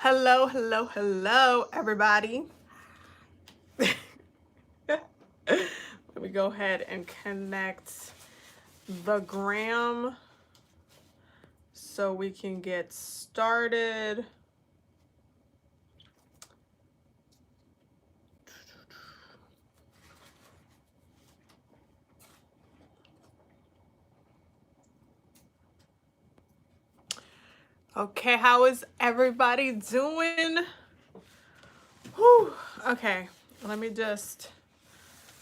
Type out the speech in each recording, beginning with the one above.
Hello, hello, hello, everybody. Let me go ahead and connect the gram so we can get started. Okay, how is everybody doing? Whew. Okay, let me just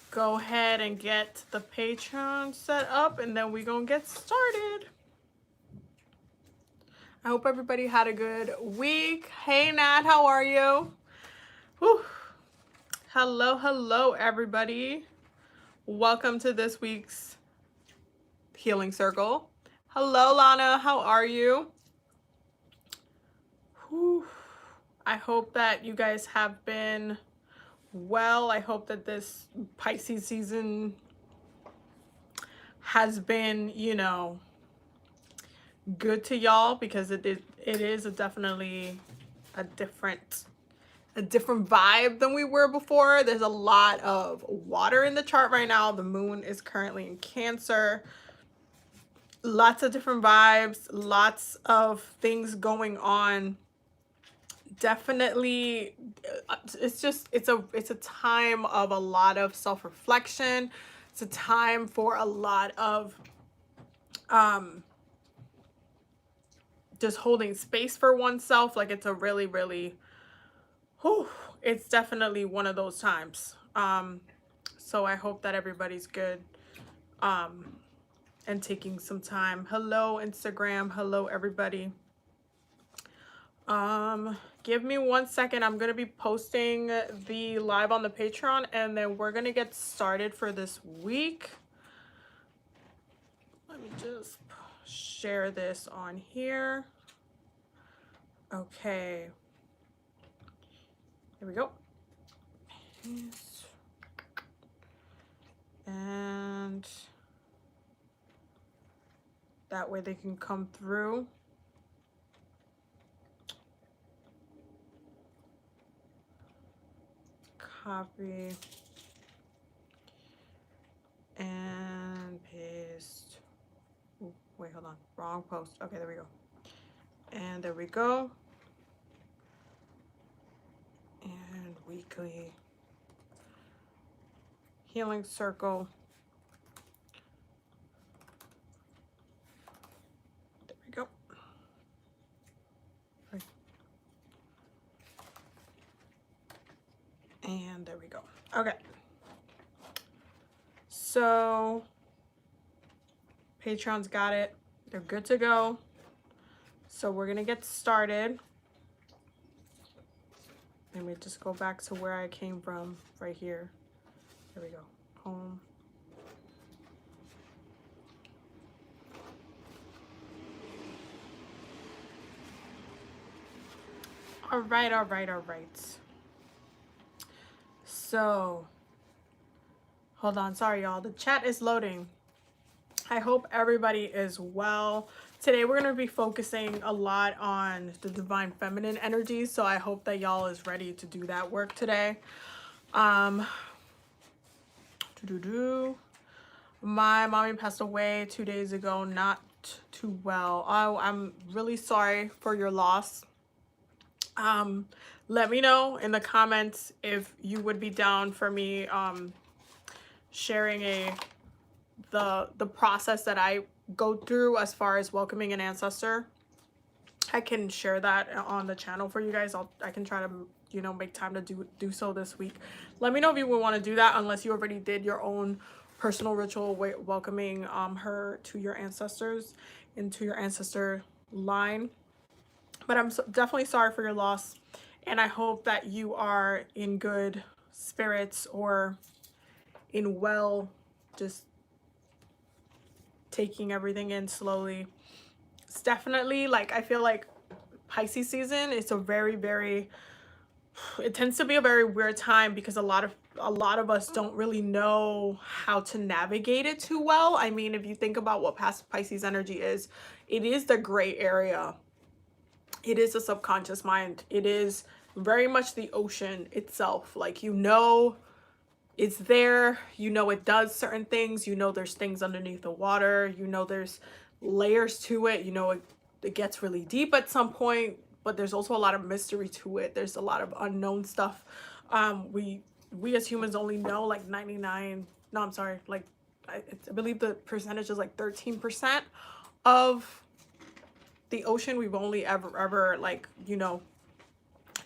go ahead and get the Patreon set up and then we're gonna get started. I hope everybody had a good week. Hey Nat, how are you? Whew. Hello, hello everybody. Welcome to this week's Healing Circle. Hello Lana, how are you? Whew. I hope that you guys have been well. I hope that this Pisces season has been, good to y'all, because it is definitely a different vibe than we were before. There's a lot of water in the chart right now. The moon is currently in Cancer. Lots of different vibes, lots of things going on. Definitely, it's a time of a lot of self-reflection. It's a time for a lot of just holding space for oneself. Like, it's a really it's definitely one of those times. So I hope that everybody's good and taking some time. Hello Instagram, hello everybody. Give me 1 second. I'm gonna be posting the live on the Patreon and then we're gonna get started for this week. Let me just share this on here. Okay, here we go. And that way they can come through. Copy and paste. Ooh, wait, hold on, wrong post. Okay, there we go. And there we go. And weekly healing circle. There we go. Right. And there we go. Okay. So Patreon's got it. They're good to go. So we're gonna get started. Let me just go back to where I came from, right here. There we go. Home. All right. So, hold on. Sorry, y'all. The chat is loading. I hope everybody is well. Today, we're going to be focusing a lot on the divine feminine energy. So I hope that y'all is ready to do that work today. My mommy passed away 2 days ago, not too well. I'm really sorry for your loss. Let me know in the comments if you would be down for me sharing the process that I go through as far as welcoming an ancestor. I can share that on the channel for you guys. I can try to make time to do so this week. Let me know if you would want to do that, unless you already did your own personal ritual welcoming her to your ancestors, into your ancestor line. But I'm definitely sorry for your loss, and I hope that you are in good spirits or in just taking everything in slowly. It's definitely, like, I feel like Pisces season is it tends to be a very weird time, because a lot of us don't really know how to navigate it too well. I mean, if you think about what past Pisces energy is, it is the gray area. it is a subconscious mind. It is very much the ocean itself. Like, you know, it's there, you know, it does certain things, you know, there's things underneath the water, you know, there's layers to it, you know, it gets really deep at some point, but there's also a lot of mystery to it. There's a lot of unknown stuff. We as humans only know like 99, no, I'm sorry, like I believe the percentage is like 13% of the ocean. We've only ever like, you know,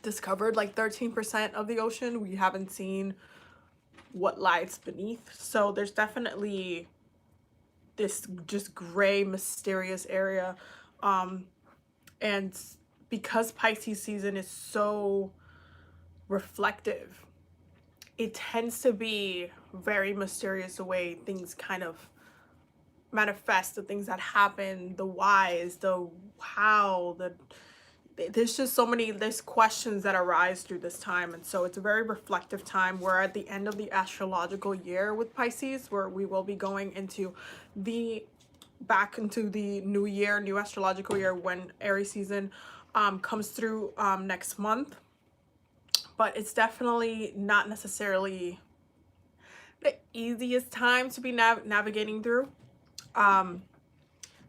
discovered like 13% of the ocean. We haven't seen what lies beneath. So there's definitely this just gray, mysterious area. And because Pisces season is so reflective, it tends to be very mysterious the way things kind of manifest, the things that happen, the whys, the how, there's just so many, there's questions that arise through this time. And so it's a very reflective time. We're at the end of the astrological year with Pisces, where we will be going into back into the new year, new astrological year, when Aries season comes through next month. But it's definitely not necessarily the easiest time to be navigating through, but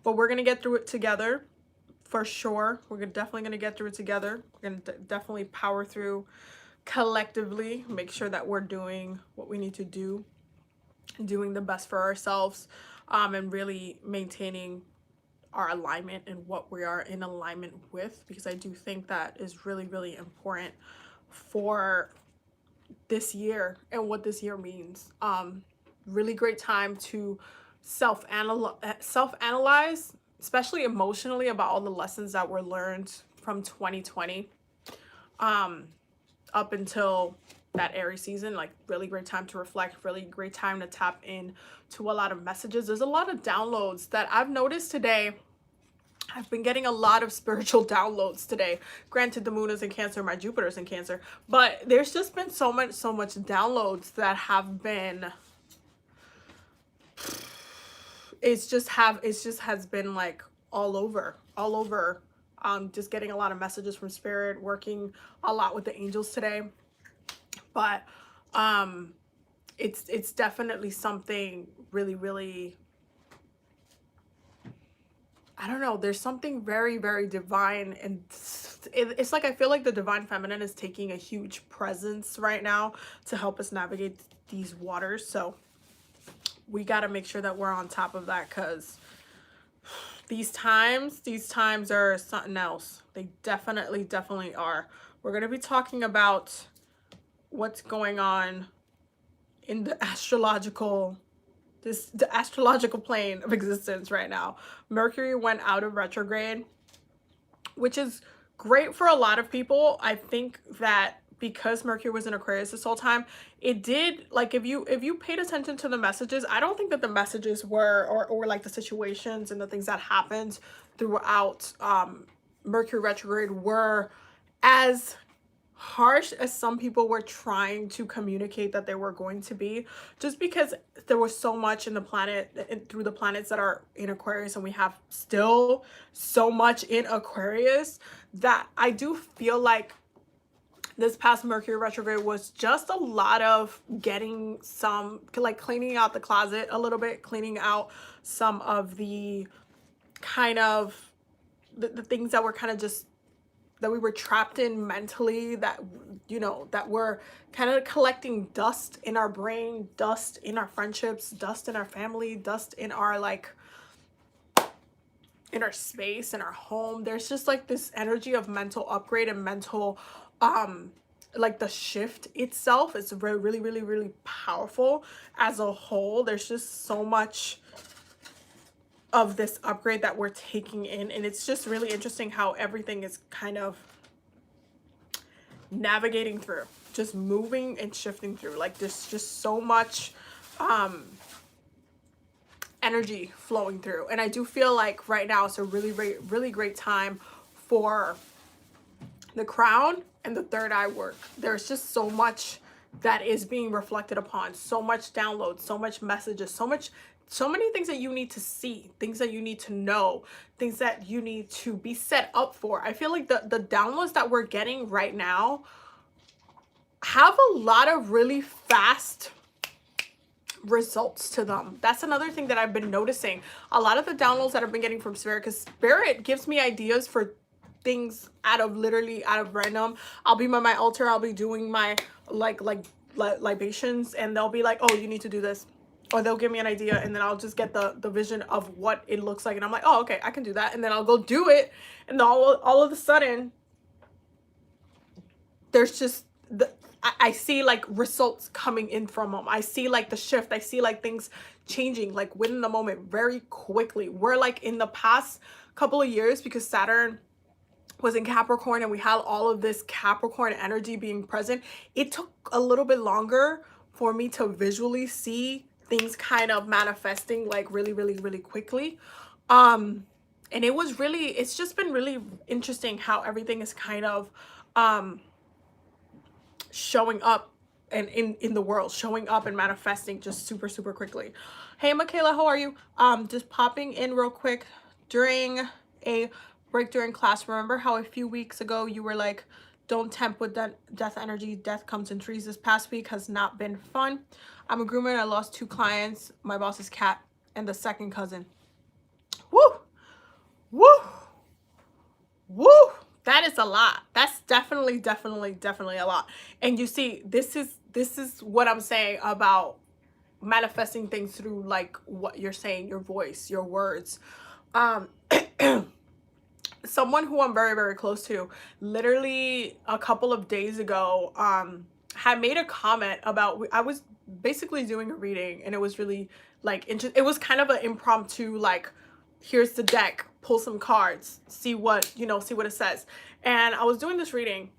we're gonna get through it together. For sure, we're definitely going to get through it together. We're going to definitely power through collectively, make sure that we're doing what we need to do, doing the best for ourselves, and really maintaining our alignment and what we are in alignment with, because I do think that is really, really important for this year and what this year means. Really great time to self-analyze, especially emotionally, about all the lessons that were learned from 2020 up until that Aries season. Like, really great time to reflect, really great time to tap in to a lot of messages. There's a lot of downloads that I've noticed today. I've been getting a lot of spiritual downloads today. Granted, the moon is in Cancer, my Jupiter's in Cancer, but there's just been so much downloads that have been, it's just has been like all over, just getting a lot of messages from spirit, working a lot with the angels today. But it's definitely something really, really, I don't know, there's something very, very divine, and it's like I feel like the divine feminine is taking a huge presence right now to help us navigate these waters. So we got to make sure that we're on top of that, because these times are something else. They definitely are. We're going to be talking about what's going on in the astrological plane of existence right now. Mercury went out of retrograde, which is great for a lot of people. I think that because Mercury was in Aquarius this whole time, it did, like, if you paid attention to the messages, I don't think that the messages were, or like the situations and the things that happened throughout Mercury retrograde were as harsh as some people were trying to communicate that they were going to be, just because there was so much in the planet, through the planets that are in Aquarius, and we have still so much in Aquarius, that I do feel like this past Mercury retrograde was just a lot of getting some, like, cleaning out the closet a little bit, cleaning out some of the kind of the things that were kind of just, that we were trapped in mentally, that, you know, that were kind of collecting dust in our brain, dust in our friendships, dust in our family, dust in our, like, in our space, in our home. There's just like this energy of mental upgrade and mental like the shift itself is really, really, really powerful as a whole. There's just so much of this upgrade that we're taking in, and it's just really interesting how everything is kind of navigating through, just moving and shifting through. Like, there's just so much energy flowing through, and I do feel like right now it's a really, really, really great time for the crown and the third eye work. There's just so much that is being reflected upon, so much downloads, so much messages, so much so many things that you need to see, things that you need to know, things that you need to be set up for. I feel like the downloads that we're getting right now have a lot of really fast results to them. That's another thing that I've been noticing. A lot of the downloads that I've been getting from Spirit, because Spirit gives me ideas for things out of random. I'll be by my altar, I'll be doing my libations, and they'll be like, oh, you need to do this, or they'll give me an idea, and then I'll just get the vision of what it looks like, and I'm like, oh, okay, I can do that, and then I'll go do it, and all of a sudden there's just I see like results coming in from them. I see like the shift. I see like things changing like within the moment very quickly. We're like in the past couple of years, because Saturn was in Capricorn and we had all of this Capricorn energy being present, it took a little bit longer for me to visually see things kind of manifesting like really quickly. And it's just been really interesting how everything is kind of showing up and in the world, showing up and manifesting just super quickly. Hey Michaela, how are you? Just popping in real quick during a break during class. Remember how a few weeks ago you were like, don't tempt with death energy, death comes in threes. This past week has not been fun. I'm a groomer and I lost 2 clients, my boss's cat and the second cousin. Woo that is a lot. That's definitely a lot. And you see, this is what I'm saying about manifesting things through like what you're saying, your voice, your words. Someone who I'm very close to, literally a couple of days ago, had made a comment about, I was basically doing a reading, and it was really like it was kind of an impromptu, like, here's the deck, pull some cards, see what it says. And I was doing this reading.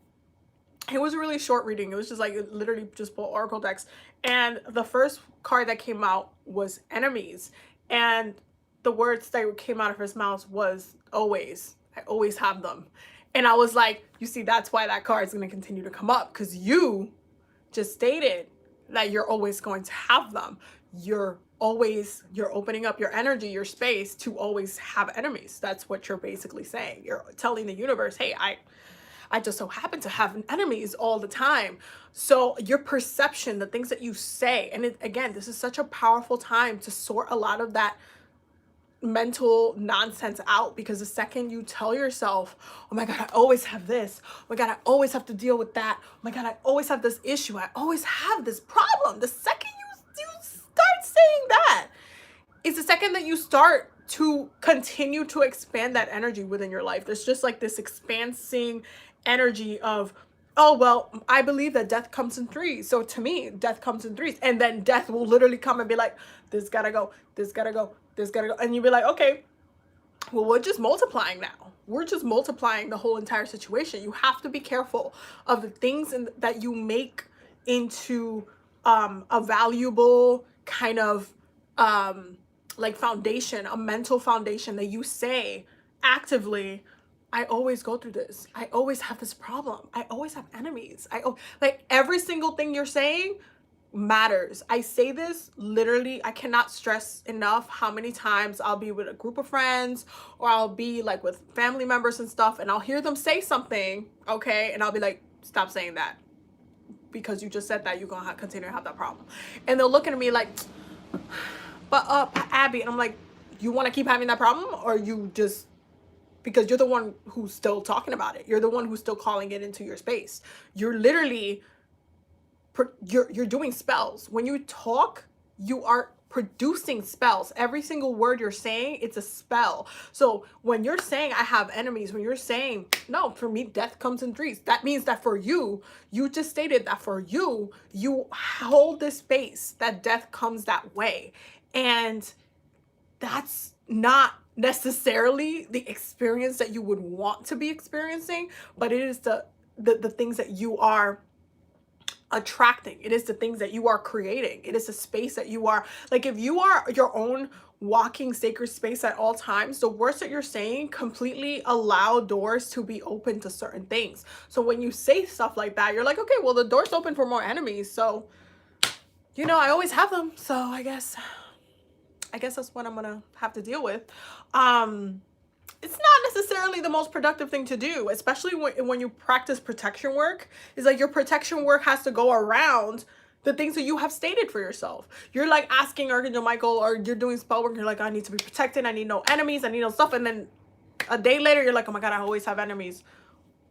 It was a really short reading. It was just like literally just pull oracle decks, and the first card that came out was enemies, and the words that came out of his mouth was always. I always have them. And I was like, you see, that's why that card is going to continue to come up, because you just stated that you're always going to have them. You're opening up your energy, your space to always have enemies. That's what you're basically saying. You're telling the universe, hey, I just so happen to have enemies all the time. So your perception, the things that you say, and again, this is such a powerful time to sort a lot of that mental nonsense out, because the second you tell yourself, oh my god, I always have this, oh my god, I always have to deal with that, oh my god, I always have this issue, I always have this problem, the second you start saying that is the second that you start to continue to expand that energy within your life. There's just like this expansing energy of, oh, well, I believe that death comes in threes, so to me death comes in threes, and then death will literally come and be like, this gotta go, this gotta go, this gotta go, and you'll be like, okay, well, we're just multiplying now. We're just multiplying the whole entire situation. You have to be careful of the things that you make into a valuable kind of like foundation, a mental foundation that you say actively, I always go through this. I always have this problem. I always have enemies. Like every single thing you're saying matters. I say this literally, I cannot stress enough how many times I'll be with a group of friends, or I'll be like with family members and stuff, and I'll hear them say something, okay, and I'll be like, stop saying that, because you just said that, you're gonna continue to have that problem. And they'll look at me like, but Abby, and I'm like, you want to keep having that problem, or you just, because you're the one who's still talking about it, you're the one who's still calling it into your space. You're literally you're doing spells. When you talk, you are producing spells. Every single word you're saying, it's a spell. So when you're saying I have enemies, when you're saying, no, for me, death comes in threes, that means that for you, you just stated that for you, you hold this space that death comes that way. And that's not necessarily the experience that you would want to be experiencing, but it is the things that you are attracting. It is the things that you are creating. It is a space that you are, like, if you are your own walking sacred space at all times, the words that you're saying completely allow doors to be open to certain things. So when you say stuff like that, you're like, okay, well, the door's open for more enemies, so I always have them, so I guess I guess that's what I'm gonna have to deal with. It's not necessarily the most productive thing to do, especially when you practice protection work. It's like your protection work has to go around the things that you have stated for yourself. You're like asking Archangel Michael, or you're doing spell work, you're like, I need to be protected, I need no enemies, I need no stuff, and then a day later you're like, oh my god, I always have enemies.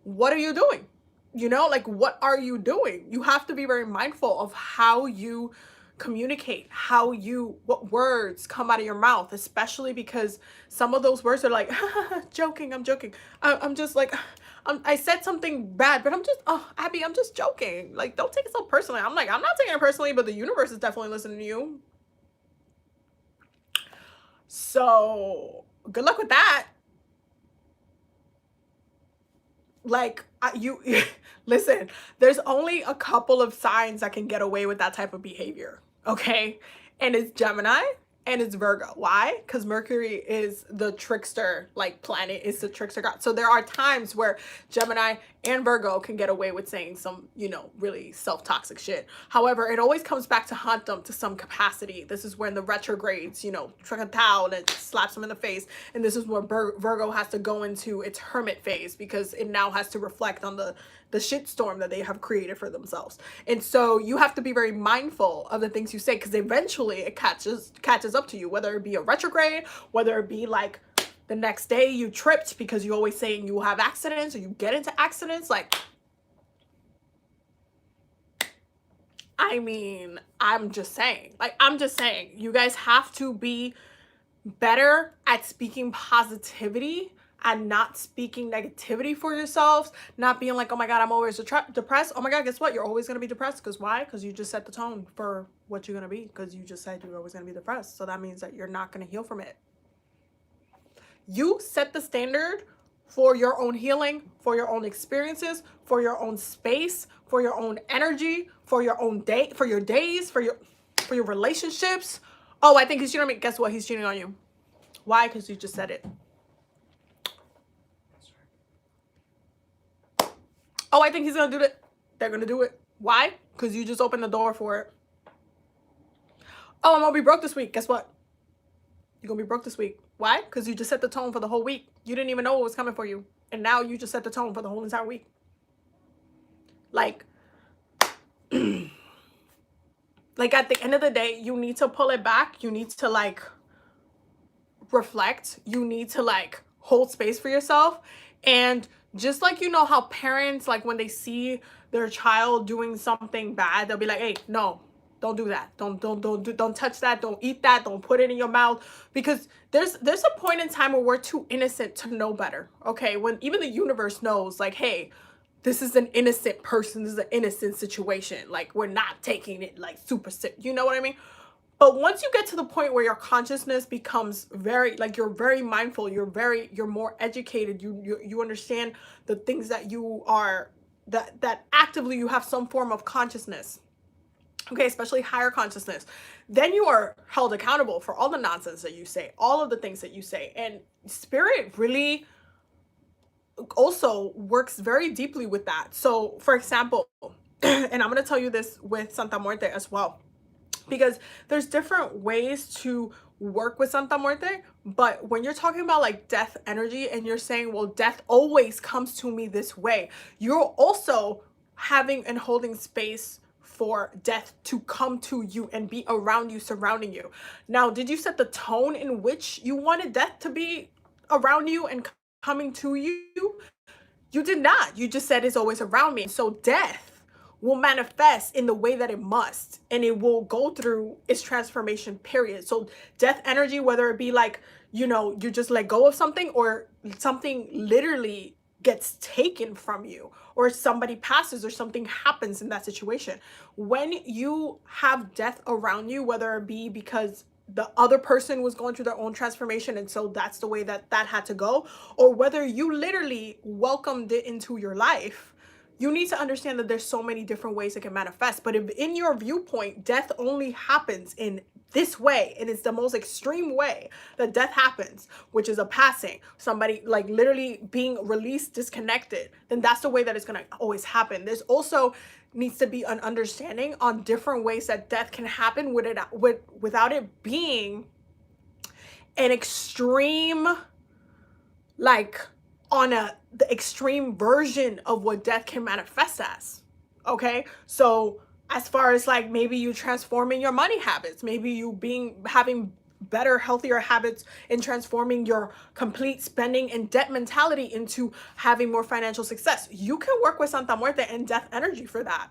What are you doing? You know, like, what are you doing? You have to be very mindful of how you communicate, what words come out of your mouth, especially because some of those words are like, joking, I'm joking. I'm just like, I said something bad, but I'm just, oh, Abby, I'm just joking. Like, don't take it so personally. I'm like, I'm not taking it personally, but the universe is definitely listening to you. So good luck with that. Like, you listen, there's only a couple of signs that can get away with that type of behavior, okay? And it's Gemini and it's Virgo. Why? Because Mercury is the trickster, like, planet, is the trickster god. So there are times where Gemini and Virgo can get away with saying some, you know, really self-toxic shit. However, it always comes back to haunt them to some capacity. This is when the retrogrades, you know, trick a towel and slaps them in the face. And this is where Virgo has to go into its hermit phase, because it now has to reflect on the shitstorm that they have created for themselves. And so you have to be very mindful of the things you say, because eventually it catches up to you, whether it be a retrograde, whether it be like the next day you tripped because you always saying you have accidents or you get into accidents. Like, I mean, I'm just saying, you guys have to be better at speaking positivity and not speaking negativity for yourselves, not being like, oh my god, I'm always depressed. Oh my god, guess what? You're always going to be depressed. Because why? Because you just set the tone for what you're going to be, because you just said you're always going to be depressed. So that means that you're not going to heal from it. You set the standard for your own healing, for your own experiences, for your own space, for your own energy, for your own day, for your days, for your relationships. Oh, I think he's cheating on me. Guess what? He's cheating on you. Why? Because you just said it. Oh, I think he's going to do it. They're going to do it. Why? Because you just opened the door for it. Oh, I'm going to be broke this week. Guess what? You're going to be broke this week. Why? Because you just set the tone for the whole week. You didn't even know what was coming for you. And now you just set the tone for the whole entire week. Like, like, at the end of the day, you need to pull it back. You need to, like, reflect. You need to, like, hold space for yourself. And just like, you know how parents, like, when they see their child doing something bad, they'll be like, hey, no, don't do that. Don't touch that. Don't eat that. Don't put it in your mouth. Because there's a point in time where we're too innocent to know better. Okay. When even the universe knows, like, hey, this is an innocent person. This is an innocent situation. Like, we're not taking it like super sick. You know what I mean? But once you get to the point where your consciousness becomes very, like, you're very mindful, you're more educated, you understand the things that you are, that actively you have some form of consciousness, okay, especially higher consciousness, then you are held accountable for all the nonsense that you say, all of the things that you say. And spirit really also works very deeply with that. So, for example, and I'm going to tell you this with Santa Muerte as well, because there's different ways to work with Santa Muerte. But when you're talking about, like, death energy and you're saying, well, death always comes to me this way, you're also having and holding space for death to come to you and be around you, surrounding you. Now, did you set the tone in which you wanted death to be around you and coming to you? You did not. You just said it's always around me. So death will manifest in the way that it must, and it will go through its transformation period. So death energy, whether it be like, you know, you just let go of something, or something literally gets taken from you, or somebody passes, or something happens in that situation. When you have death around you, whether it be because the other person was going through their own transformation and so that's the way that had to go, or whether you literally welcomed it into your life, you need to understand that there's so many different ways it can manifest. But if in your viewpoint, death only happens in this way, and it's the most extreme way that death happens, which is a passing, somebody like literally being released, disconnected, then that's the way that it's going to always happen. There's also needs to be an understanding on different ways that death can happen without it being an extreme, like on the extreme version of what death can manifest as. Okay, so as far as like maybe you transforming your money habits, maybe you having better, healthier habits in transforming your complete spending and debt mentality into having more financial success, you can work with Santa Muerte and death energy for that,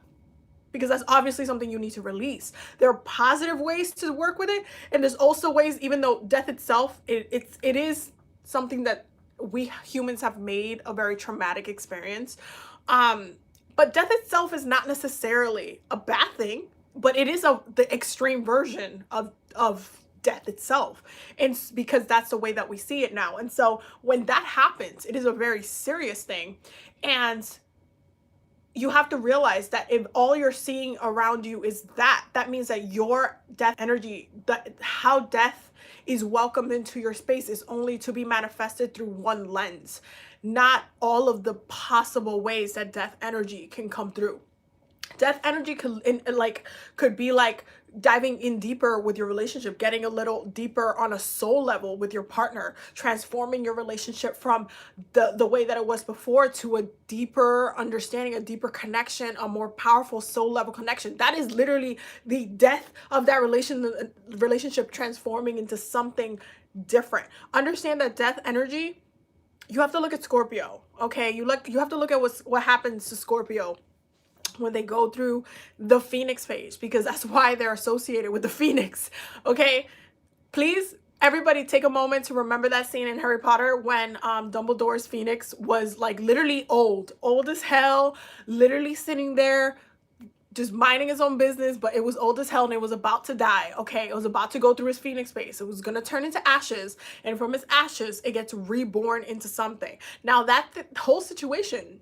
because that's obviously something you need to release. There are positive ways to work with it, and there's also ways, even though death itself, it is something that we humans have made a very traumatic experience. But death itself is not necessarily a bad thing, but it is the extreme version of death itself, and because that's the way that we see it now. And so when that happens, it is a very serious thing, and you have to realize that if all you're seeing around you is that means that your death energy, that how death is welcomed into your space, is only to be manifested through one lens, not all of the possible ways that death energy can come through. Death energy could be like diving in deeper with your relationship, getting a little deeper on a soul level with your partner, transforming your relationship from the way that it was before to a deeper understanding, a deeper connection, a more powerful soul level connection. That is literally the death of that relationship transforming into something different. Understand that death energy, you have to look at Scorpio, okay? You have to look at what happens to Scorpio when they go through the Phoenix phase, because that's why they're associated with the Phoenix. Okay, please everybody take a moment to remember that scene in Harry Potter when Dumbledore's Phoenix was like literally old as hell, literally sitting there just minding his own business, but it was old as hell and it was about to die. Okay, it was about to go through his Phoenix phase. It was gonna turn into ashes, and from his ashes it gets reborn into something. Now that whole situation,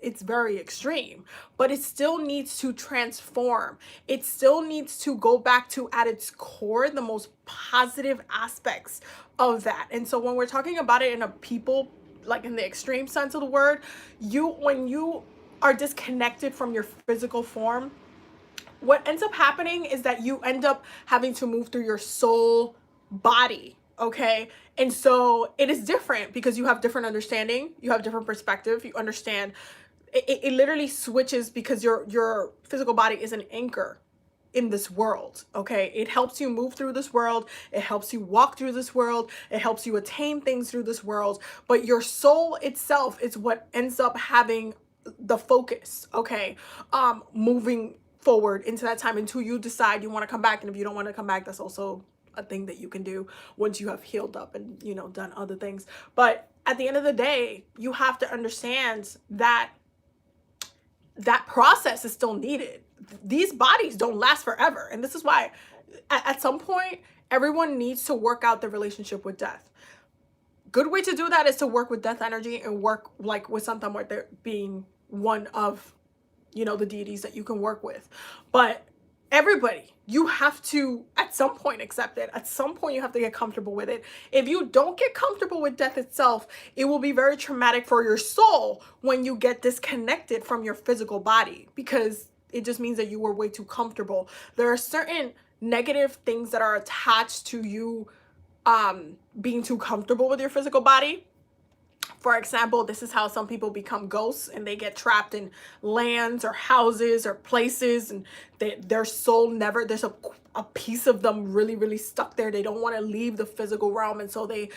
it's very extreme, but it still needs to transform. It still needs to go back to, at its core, the most positive aspects of that. And so when we're talking about it in a people, like in the extreme sense of the word, when you are disconnected from your physical form, what ends up happening is that you end up having to move through your soul body. Okay, and so it is different because you have different understanding, you have different perspective, you understand. It literally switches because your physical body is an anchor in this world. Okay, it helps you move through this world, it helps you walk through this world, it helps you attain things through this world, but your soul itself is what ends up having the focus. Okay, moving forward into that time until you decide you want to come back. And if you don't want to come back, that's also a thing that you can do once you have healed up and done other things. But at the end of the day, you have to understand that that process is still needed. These bodies don't last forever, and this is why at some point everyone needs to work out their relationship with death. Good way to do that is to work with death energy and work like with Santa Muerte being one of the deities that you can work with. But everybody, you have to at some point accept it. At some point you have to get comfortable with it. If you don't get comfortable with death itself, it will be very traumatic for your soul when you get disconnected from your physical body, because it just means that you were way too comfortable. There are certain negative things that are attached to you being too comfortable with your physical body. For example, this is how some people become ghosts, and they get trapped in lands or houses or places, and their soul never, there's a piece of them really stuck there. They don't want to leave the physical realm, and so they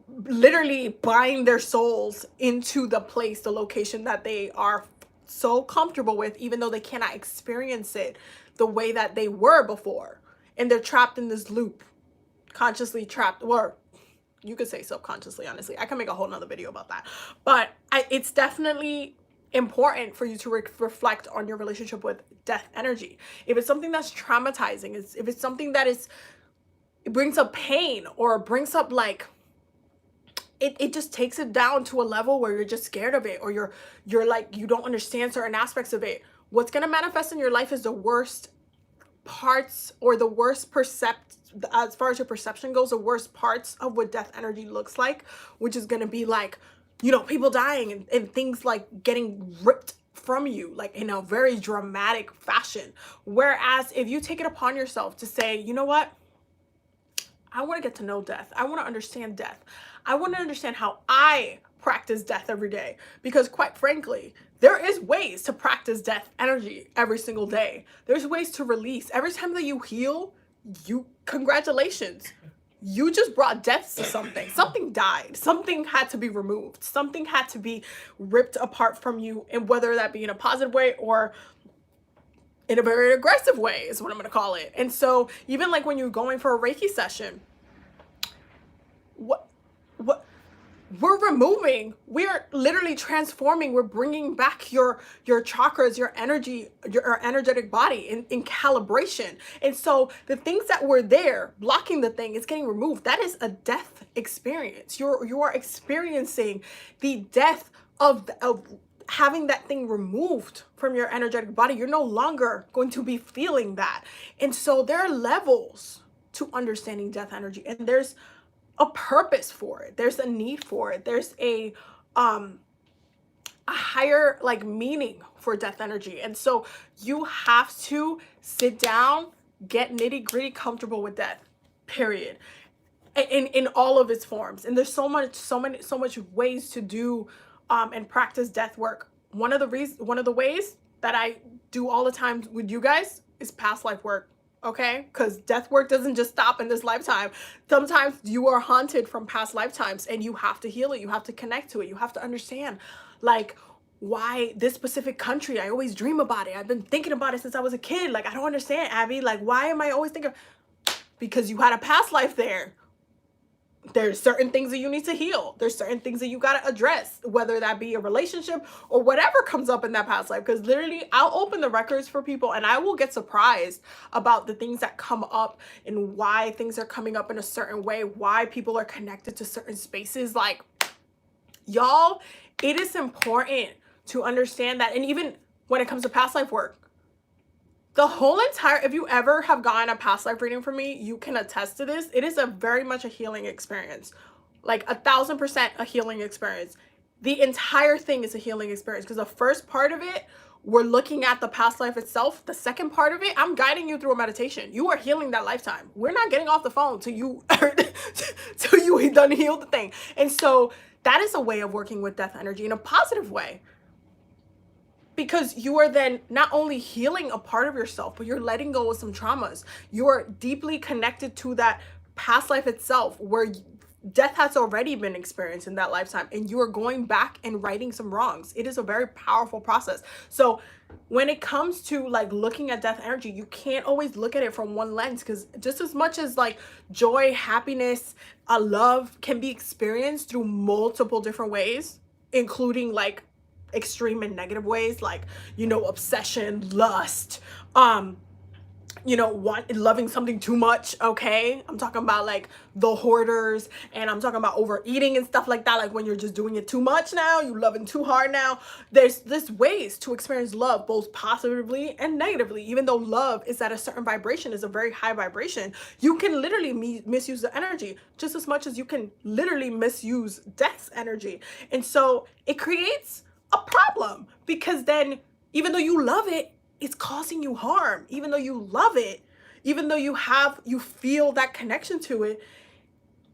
literally bind their souls into the place, the location that they are so comfortable with, even though they cannot experience it the way that they were before. And they're trapped in this loop, consciously trapped, or you could say subconsciously. Honestly, I can make a whole nother video about that. But it's definitely important for you to reflect on your relationship with death energy. If it's something that's traumatizing, if it's something that it brings up pain, or brings up like it just takes it down to a level where you're just scared of it, or you're like, you don't understand certain aspects of it, what's going to manifest in your life is the worst parts, or the worst as far as your perception goes, the worst parts of what death energy looks like, which is going to be like, people dying and things like getting ripped from you, like in a very dramatic fashion. Whereas if you take it upon yourself to say, you know what, I want to get to know death. I want to understand death. I want to understand how I practice death every day, because quite frankly, there is ways to practice death energy every single day. There's ways to release. Every time that you heal, congratulations. You just brought death to something. Something died. Something had to be removed. Something had to be ripped apart from you, and whether that be in a positive way or in a very aggressive way is what I'm going to call it. And so even like when you're going for a Reiki session, what we're removing, we're literally transforming, we're bringing back your chakras, your energy, your energetic body in calibration. And so the things that were there blocking the thing is getting removed. That is a death experience. You are experiencing the death of having that thing removed from your energetic body. You're no longer going to be feeling that. And so there are levels to understanding death energy, and there's a purpose for it. There's a need for it. There's a higher like meaning for death energy. And so you have to sit down, get nitty-gritty comfortable with death, period. In all of its forms. And there's so much ways to do and practice death work. One of the ways that I do all the time with you guys is past life work. Okay, because death work doesn't just stop in this lifetime. Sometimes you are haunted from past lifetimes, and you have to heal it. You have to connect to it. You have to understand, like, why this specific country, I always dream about it. I've been thinking about it since I was a kid. Like, I don't understand, Abby. Like, why am I always thinking? Because you had a past life there. There's certain things that you need to heal. There's certain things that you got to address, whether that be a relationship or whatever comes up in that past life. Because literally, I'll open the records for people and I will get surprised about the things that come up and why things are coming up in a certain way, why people are connected to certain spaces. Like, y'all, it is important to understand that. And even when it comes to past life work, the whole entire, if you ever have gotten a past life reading from me, you can attest to this. It is a very much a healing experience, like 1,000% a healing experience. The entire thing is a healing experience, because the first part of it, we're looking at the past life itself. The second part of it, I'm guiding you through a meditation. You are healing that lifetime. We're not getting off the phone till you till you done healed the thing. And so that is a way of working with death energy in a positive way. Because you are then not only healing a part of yourself, but you're letting go of some traumas. You are deeply connected to that past life itself, where death has already been experienced in that lifetime, and you are going back and righting some wrongs. It is a very powerful process. So when it comes to like looking at death energy, you can't always look at it from one lens, because just as much as like joy, happiness, love can be experienced through multiple different ways, including like extreme and negative ways, like, you know, obsession, lust, you know, loving something too much. Okay, I'm talking about like the hoarders, and I'm talking about overeating and stuff like that. Like when you're just doing it too much now, you loving too hard now. There's ways to experience love, both positively and negatively. Even though love is at a certain vibration, is a very high vibration, you can literally misuse the energy just as much as you can literally misuse death's energy. And so it creates a problem, because then even though you love it, it's causing you harm. Even though you love it, even though you feel that connection to it,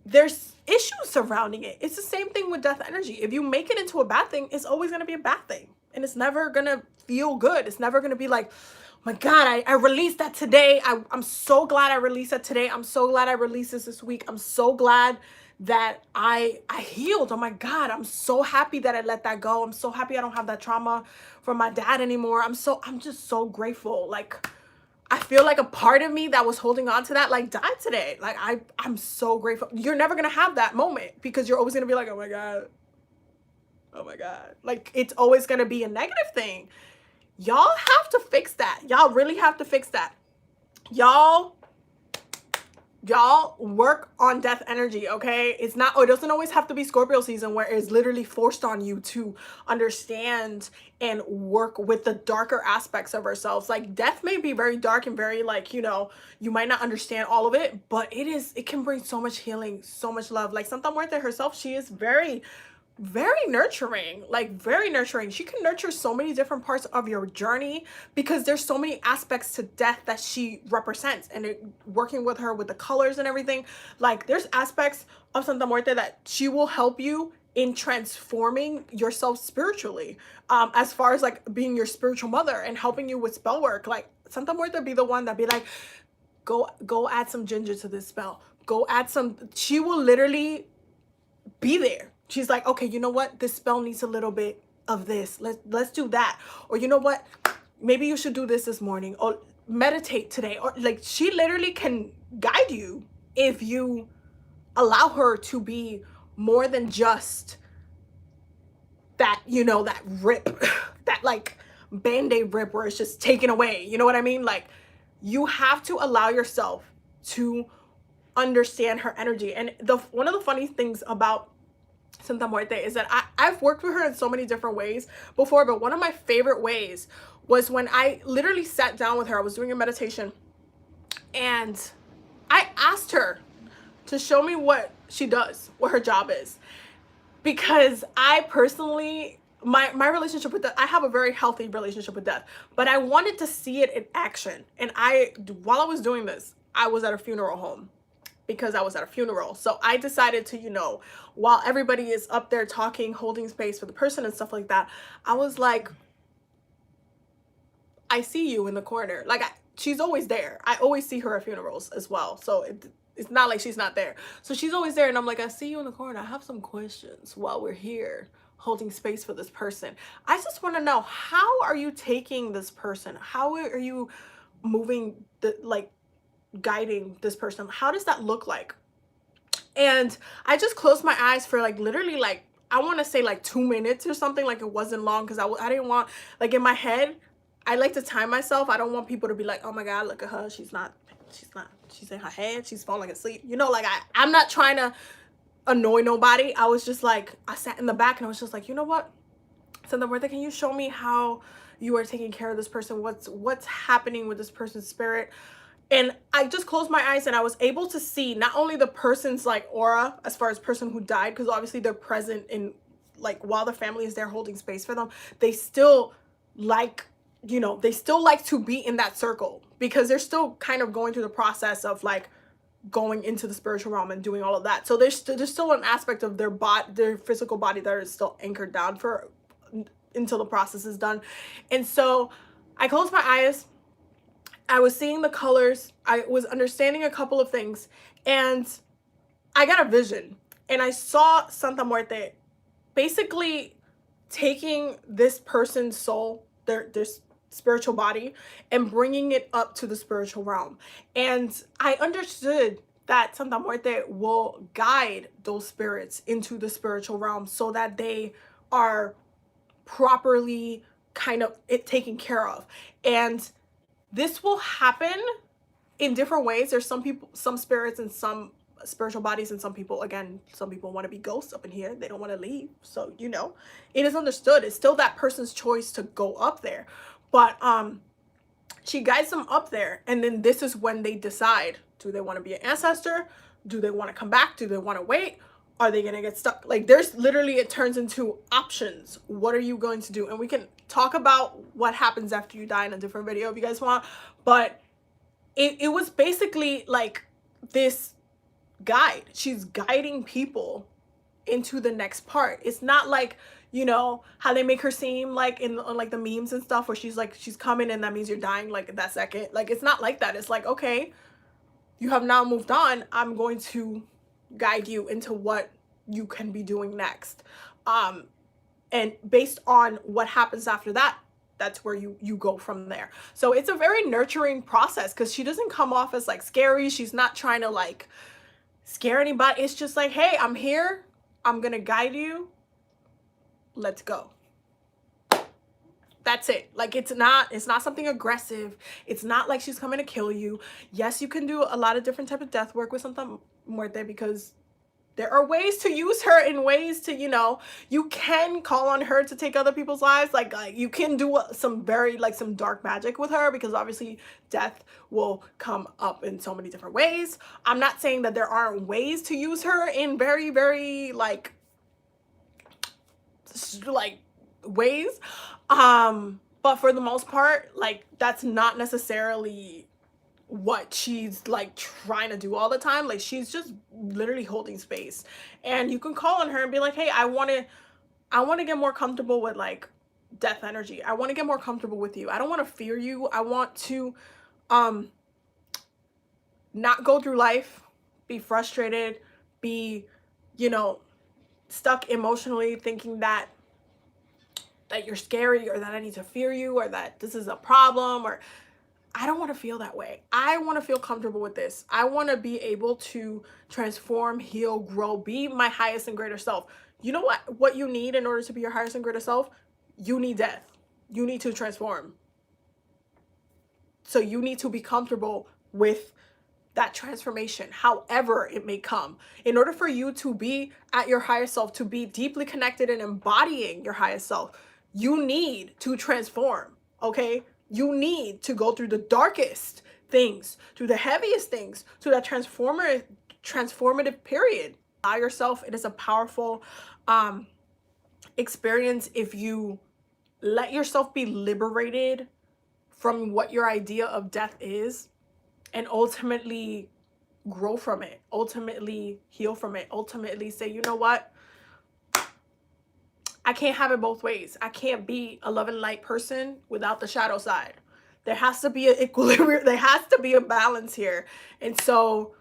there's issues surrounding it. It's the same thing with death energy. If you make it into a bad thing, it's always going to be a bad thing, and it's never going to feel good. It's never going to be like, oh my God, I released that today. I'm so glad I released that today. I'm so glad I released this week. I'm so glad that I healed. Oh my God, I'm so happy that I let that go. I'm so happy I don't have that trauma from my dad anymore. I'm just so grateful. Like, I feel like a part of me that was holding on to that like died today. Like I'm so grateful. You're never gonna have that moment, because you're always gonna be like, oh my God, oh my God. Like, it's always gonna be a negative thing. Y'all have to fix that. Y'all really have to fix that. Y'all work on death energy, okay? It doesn't always have to be Scorpio season, where it's literally forced on you to understand and work with the darker aspects of ourselves. Like, death may be very dark and very, like, you know, you might not understand all of it, but it can bring so much healing, so much love. Like Santa Muerte herself, she is very very nurturing, like very nurturing. She can nurture so many different parts of your journey because there's so many aspects to death that she represents, and working with her with the colors and everything, like there's aspects of Santa Muerte that she will help you in transforming yourself spiritually, as far as like being your spiritual mother and helping you with spell work. Like Santa Muerte be the one that be like, go add some ginger to this spell, go add some. She will literally be there. She's like, okay, you know what? This spell needs a little bit of this. Let's do that. Or you know what? Maybe you should do this morning, or meditate today. Or like, she literally can guide you if you allow her to be more than just that, you know, that rip, that like band-aid rip where it's just taken away. You know what I mean? Like, you have to allow yourself to understand her energy. And one of the funny things about Santa Muerte is that I've worked with her in so many different ways before, but one of my favorite ways was when I literally sat down with her. I was doing a meditation and I asked her to show me what she does, what her job is. Because I personally, my relationship with death, I have a very healthy relationship with death, but I wanted to see it in action. And while I was doing this, I was at a funeral home. Because I was at a funeral. So I decided to, you know, while everybody is up there talking, holding space for the person and stuff like that, I was like, I see you in the corner. Like, she's always there. I always see her at funerals as well. So it's not like she's not there. So she's always there. And I'm like, I see you in the corner. I have some questions while we're here holding space for this person. I just want to know, how are you taking this person? How are you moving guiding this person? How does that look like? And I just closed my eyes for like literally like, I want to say like 2 minutes or something. Like, it wasn't long because I didn't want, like, in my head, I like to time myself. I don't want people to be like, oh my God, look at her, she's in her head, she's falling asleep, you know. Like, I'm not trying to annoy nobody. I was just like, I sat in the back and I was just like, you know what, Santa Muerte, can you show me how you are taking care of this person? What's happening with this person's spirit? And I just closed my eyes and I was able to see not only the person's like aura as far as person who died, because obviously they're present in, like, while the family is there holding space for them, they still like, you know, they still like to be in that circle because they're still kind of going through the process of like going into the spiritual realm and doing all of that. So there's still an aspect of their physical body that is still anchored down for until the process is done. And so I closed my eyes. I was seeing the colors. I was understanding a couple of things, and I got a vision, and I saw Santa Muerte basically taking this person's soul, their spiritual body, and bringing it up to the spiritual realm. And I understood that Santa Muerte will guide those spirits into the spiritual realm so that they are properly kind of taken care of. And this will happen in different ways. There's some people, some spirits and some spiritual bodies, and some people, again, some people want to be ghosts up in here. They don't want to leave. So, you know, it is understood. It's still that person's choice to go up there. But she guides them up there. And then this is when they decide, do they want to be an ancestor? Do they want to come back? Do they want to wait? Are they going to get stuck? Like, there's literally, it turns into options. What are you going to do? And we can talk about what happens after you die in a different video if you guys want. But it was basically like this guide. She's guiding people into the next part. It's not like, you know, how they make her seem like in like the memes and stuff where she's like, she's coming and that means you're dying like that second. Like, it's not like that. It's like, okay, you have now moved on. I'm going to guide you into what you can be doing next. And based on what happens after that, that's where you go from there. So it's a very nurturing process because she doesn't come off as like scary. She's not trying to like scare anybody. It's just like, hey, I'm here. I'm going to guide you. Let's go. That's it. Like, it's not something aggressive. It's not like she's coming to kill you. Yes, you can do a lot of different type of death work with Santa Muerte because there are ways to use her in ways to, you know, you can call on her to take other people's lives. Like you can do some very, like, some dark magic with her because obviously death will come up in so many different ways. I'm not saying that there aren't ways to use her in very, very, like, like ways. But for the most part, like that's not necessarily what she's like trying to do all the time. Like she's just literally holding space. And you can call on her and be like, hey, I want to get more comfortable with like death energy. I want to get more comfortable with you. I don't want to fear you. I want to not go through life, be frustrated, be, you know, stuck emotionally thinking that you're scary, or that I need to fear you, or that this is a problem, or I don't want to feel that way. I want to feel comfortable with this. I want to be able to transform, heal, grow, be my highest and greater self. You know what you need in order to be your highest and greater self? You need death. You need to transform. So you need to be comfortable with that transformation, however it may come. In order for you to be at your highest self, to be deeply connected and embodying your highest self, you need to transform, okay? You need to go through the darkest things, through the heaviest things, through that transformative period. Allow yourself. It is a powerful experience if you let yourself be liberated from what your idea of death is, and ultimately grow from it, ultimately heal from it, ultimately say, you know what? I can't have it both ways. I can't be a love and light person without the shadow side. There has to be an equilibrium. There has to be a balance here. And so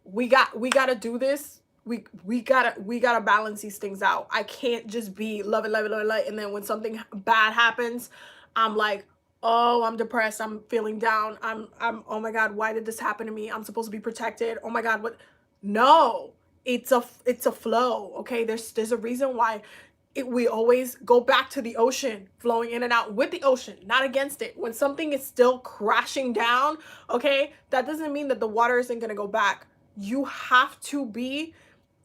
we got to do this. We gotta balance these things out. I can't just be love and light. And then when something bad happens, I'm like, oh, I'm depressed. I'm feeling down. I'm, oh my God, why did this happen to me? I'm supposed to be protected. Oh my God, what? No, it's a flow. Okay. There's a reason why we always go back to the ocean, flowing in and out with the ocean, not against it. When something is still crashing down, okay, that doesn't mean that the water isn't going to go back. You have to be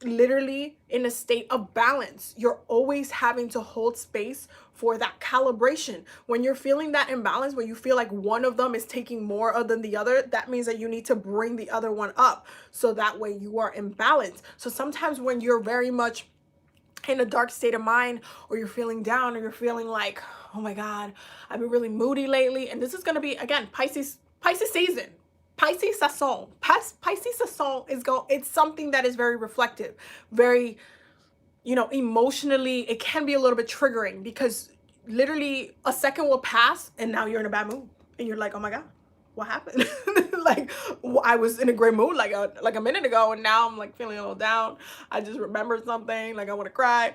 literally in a state of balance. You're always having to hold space for that calibration. When you're feeling that imbalance, when you feel like one of them is taking more than the other, that means that you need to bring the other one up, so that way you are in balance. So sometimes when you're very much in a dark state of mind, or you're feeling down, or you're feeling like, oh my God, I've been really moody lately, and this is going to be, again, Pisces season. Pisces season. Pisces season it's something that is very reflective, very, you know, emotionally, it can be a little bit triggering, because literally a second will pass and now you're in a bad mood and you're like, oh my God, what happened? Like, I was in a great mood like a minute ago, and now I'm like feeling a little down. I just remembered something, like I want to cry.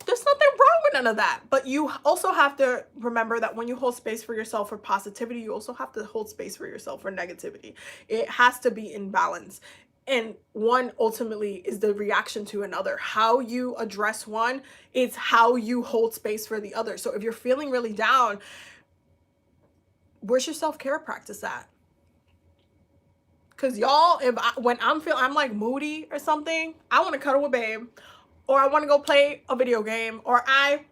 There's nothing wrong with none of that. But you also have to remember that when you hold space for yourself for positivity, you also have to hold space for yourself for negativity. It has to be in balance. And one ultimately is the reaction to another. How you address one is how you hold space for the other. So if you're feeling really down, where's your self-care practice at? Because y'all, when I'm like moody or something, I want to cuddle with babe, or I want to go play a video game, or I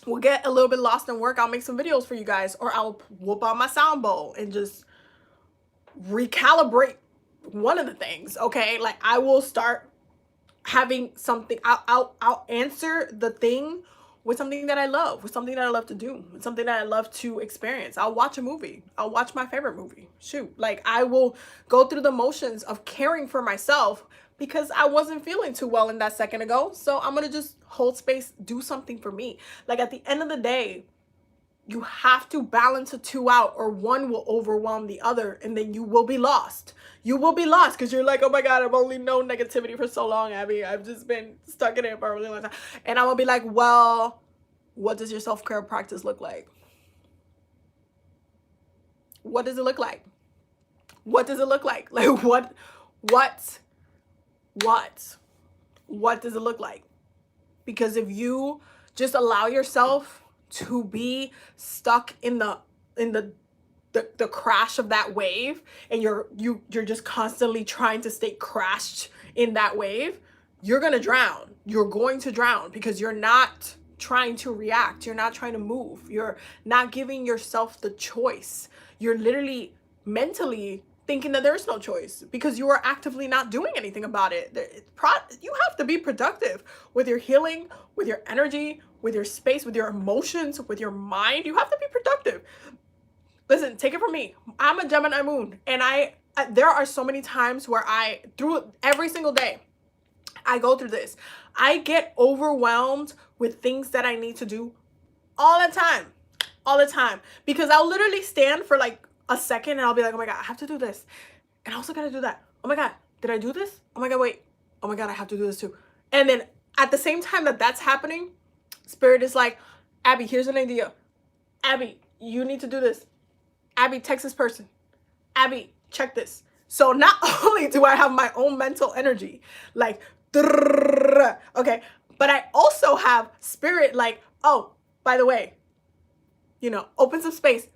will get a little bit lost in work. I'll make some videos for you guys, or I'll whoop out my sound bowl and just recalibrate one of the things. Okay, like I will start having something. I'll answer the thing with something that I love, with something that I love to do, with something that I love to experience. I'll watch a movie. I'll watch my favorite movie. Shoot, like I will go through the motions of caring for myself, because I wasn't feeling too well in that second ago. So I'm gonna just hold space, do something for me. Like at the end of the day, you have to balance the two out, or one will overwhelm the other, and then you will be lost. You will be lost because you're like, oh my God, I've only known negativity for so long, Abby. I've just been stuck in it for a really long time. And I'm gonna be like, well, what does your self-care practice look like? What does it look like? What does it look like? Like what does it look like? Because if you just allow yourself to be stuck in the crash of that wave, and you're just constantly trying to stay crashed in that wave, you're gonna drown. You're going to drown because you're not trying to react. You're not trying to move. You're not giving yourself the choice. You're literally mentally thinking that there's no choice because you are actively not doing anything about it. You have to be productive with your healing, with your energy, with your space, with your emotions, with your mind. You have to be productive. Listen, take it from me. I'm a Gemini moon, and there are so many times where through every single day, I go through this. I get overwhelmed with things that I need to do all the time. All the time. Because I'll literally stand for like a second and I'll be like, oh my God, I have to do this. And I also gotta do that. Oh my God, did I do this? Oh my God, wait. Oh my God, I have to do this too. And then at the same time that that's happening, Spirit is like, Abby, here's an idea. Abby, you need to do this. Abby, text this person. Abby, check this. So not only do I have my own mental energy, like, okay, but I also have Spirit like, oh, by the way, you know, open some space.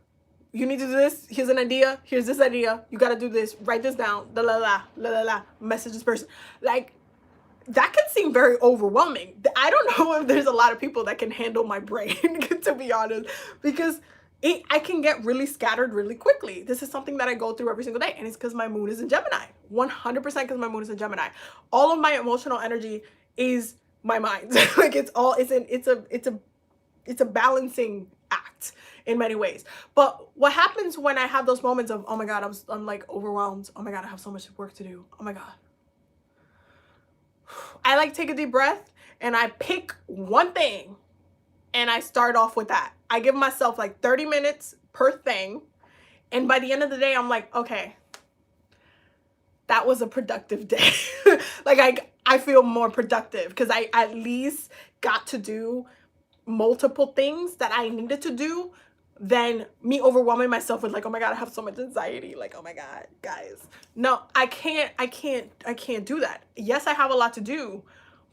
You need to do this. Here's an idea. Here's this idea. You got to do this. Write this down. La la la la la la. Message this person. Like, that can seem very overwhelming. I don't know if there's a lot of people that can handle my brain, to be honest, because I can get really scattered really quickly. This is something that I go through every single day, and it's because my moon is in Gemini. 100% because my moon is in Gemini. All of my emotional energy is my mind. Like, it's a balancing act in many ways. But what happens when I have those moments of, oh my God, I'm like overwhelmed. Oh my God, I have so much work to do. Oh my God. I like take a deep breath and I pick one thing and I start off with that. I give myself like 30 minutes per thing. And by the end of the day, I'm like, okay, that was a productive day. Like I feel more productive because I at least got to do multiple things that I needed to do than me overwhelming myself with like, oh my God, I have so much anxiety. Like, oh my God, guys. No, I can't do that. Yes, I have a lot to do,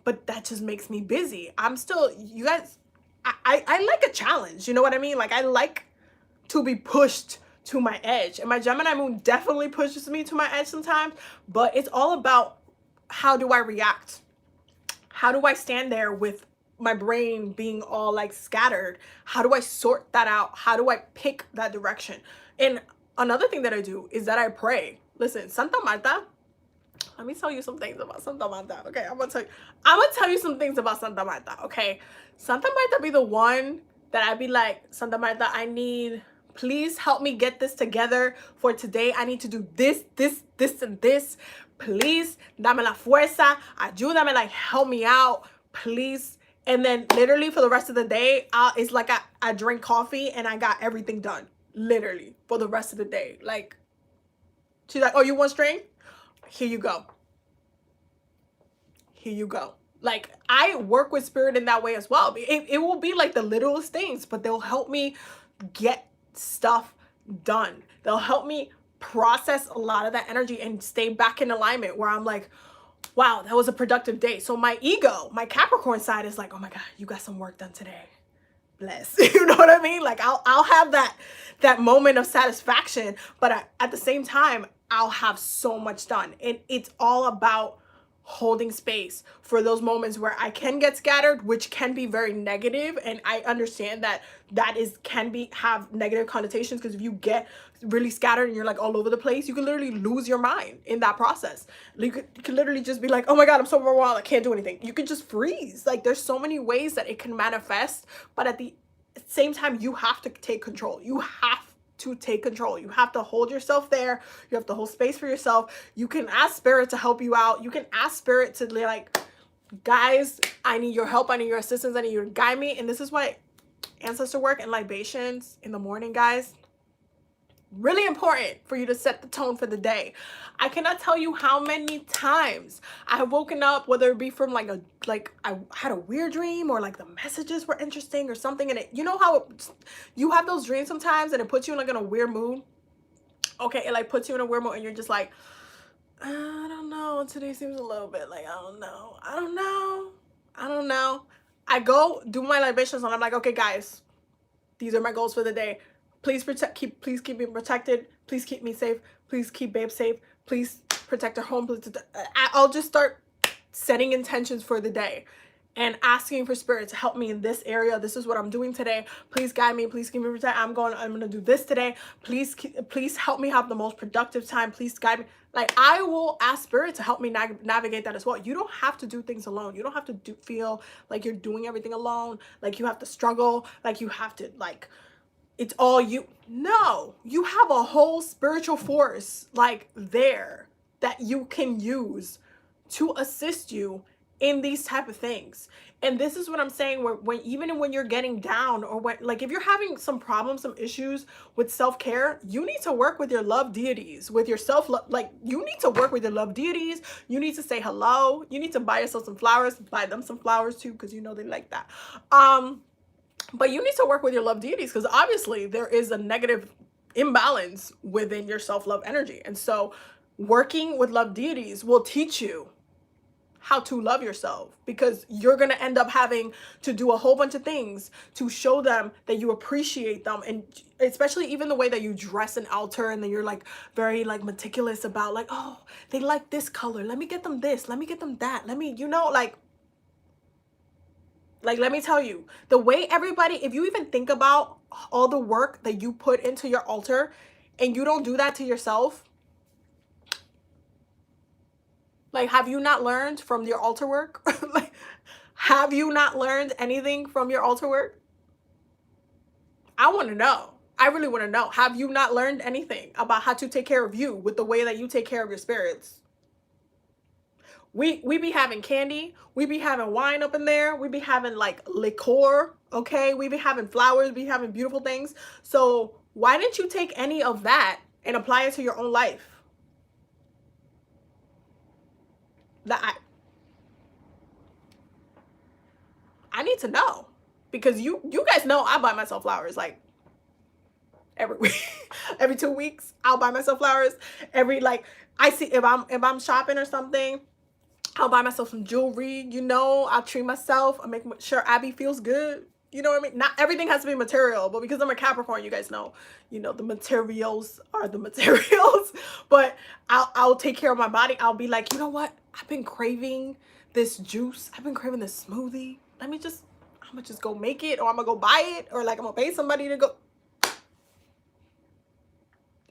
but that just makes me busy. I'm still, you guys, I like a challenge. You know what I mean? Like, I like to be pushed to my edge. And my Gemini moon definitely pushes me to my edge sometimes, but it's all about how do I react? How do I stand there with my brain being all like scattered? How do I sort that out? How do I pick that direction? And another thing that I do is that I pray. Listen, Santa Marta, let me tell you some things about Santa Marta. Okay, I'm gonna tell you some things about Santa Marta. Okay, Santa Marta be the one that I'd be like, Santa Marta, please help me get this together for today. I need to do this, and this. Please, dame la fuerza, ayúdame, like help me out, please. And then literally for the rest of the day, it's like I drink coffee and I got everything done. Literally for the rest of the day. Like, she's like, oh, you want string? Here you go. Here you go. Like, I work with Spirit in that way as well. It will be like the littlest things, but they'll help me get stuff done. They'll help me process a lot of that energy and stay back in alignment where I'm like, wow, that was a productive day. So my ego, my Capricorn side is like, oh my God, you got some work done today. Bless. You know what I mean? Like, I'll have that moment of satisfaction, but at the same time, I'll have so much done. And it's all about holding space for those moments where I can get scattered, which can be very negative. And I understand that have negative connotations, because if you get really scattered and you're like all over the place, you can literally lose your mind in that process. You could literally just be like, oh my God, I'm so overwhelmed, I can't do anything. You could just freeze. Like, there's so many ways that it can manifest, but at the same time, you have to take control. You have to take control. You have to hold yourself there. You have to hold space for yourself. You can ask Spirit to help you out. You can ask Spirit to like, guys, I need your help. I need your assistance. I need you to guide me. And this is why ancestor work and libations in the morning, guys, really important for you to set the tone for the day. I cannot tell you how many times I have woken up, whether it be from like I had a weird dream, or like the messages were interesting or something, and you know how you have those dreams sometimes and it puts you in like in a weird mood. Okay, it like puts you in a weird mood and you're just like, I don't know, today seems a little bit like, I don't know. I go do my libations and I'm like, okay guys, these are my goals for the day. Please please keep me protected. Please keep me safe. Please keep babe safe. Please protect our home. I'll just start setting intentions for the day. and asking for spirit to help me in this area. This is what I'm doing today. Please guide me. Please give me protection. I'm gonna do this today. Please help me have the most productive time. Please guide me. Like, I will ask spirit to help me navigate that as well. You don't have to do things alone. You don't have to feel like you're doing everything alone. Like you have to struggle. Like you have to, like, it's all you. No, you have a whole spiritual force like there that you can use to assist you in these type of things. And this is what I'm saying, when even when you're getting down, or when, like, if you're having some problems, some issues with self-care, you need to work with your love deities, with your self-love. Like, you need to work with your love deities. You need to say hello. You need to buy yourself some flowers, buy them some flowers too, because you know they like that. But you need to work with your love deities, because obviously there is a negative imbalance within your self-love energy. And so working with love deities will teach you how to love yourself, because you're going to end up having to do a whole bunch of things to show them that you appreciate them. And especially even the way that you dress an altar, and then you're like very like meticulous about, like, oh, they like this color, let me get them this, let me get them that, let me, you know, like let me tell you, the way everybody, if you even think about all the work that you put into your altar and you don't do that to yourself, like, have you not learned from your altar work? Like, have you not learned anything from your altar work? I want to know. I really want to know. Have you not learned anything about how to take care of you with the way that you take care of your spirits? We be having candy. We be having wine up in there. We be having like liqueur. Okay. We be having flowers. We be having beautiful things. So why didn't you take any of that and apply it to your own life? That I need to know, because you guys know I buy myself flowers like every week. Every 2 weeks I'll buy myself flowers. Every, like, I see if I'm shopping or something, I'll buy myself some jewelry, you know, I'll treat myself, I'll make sure Abby feels good. You know what I mean? Not everything has to be material, but because I'm a Capricorn, you guys know, you know, the materials are the materials. But I'll take care of my body. I'll be like, you know what? I've been craving this juice. I've been craving this smoothie. I'm gonna just go make it, or I'm gonna go buy it, or like I'm gonna pay somebody to go.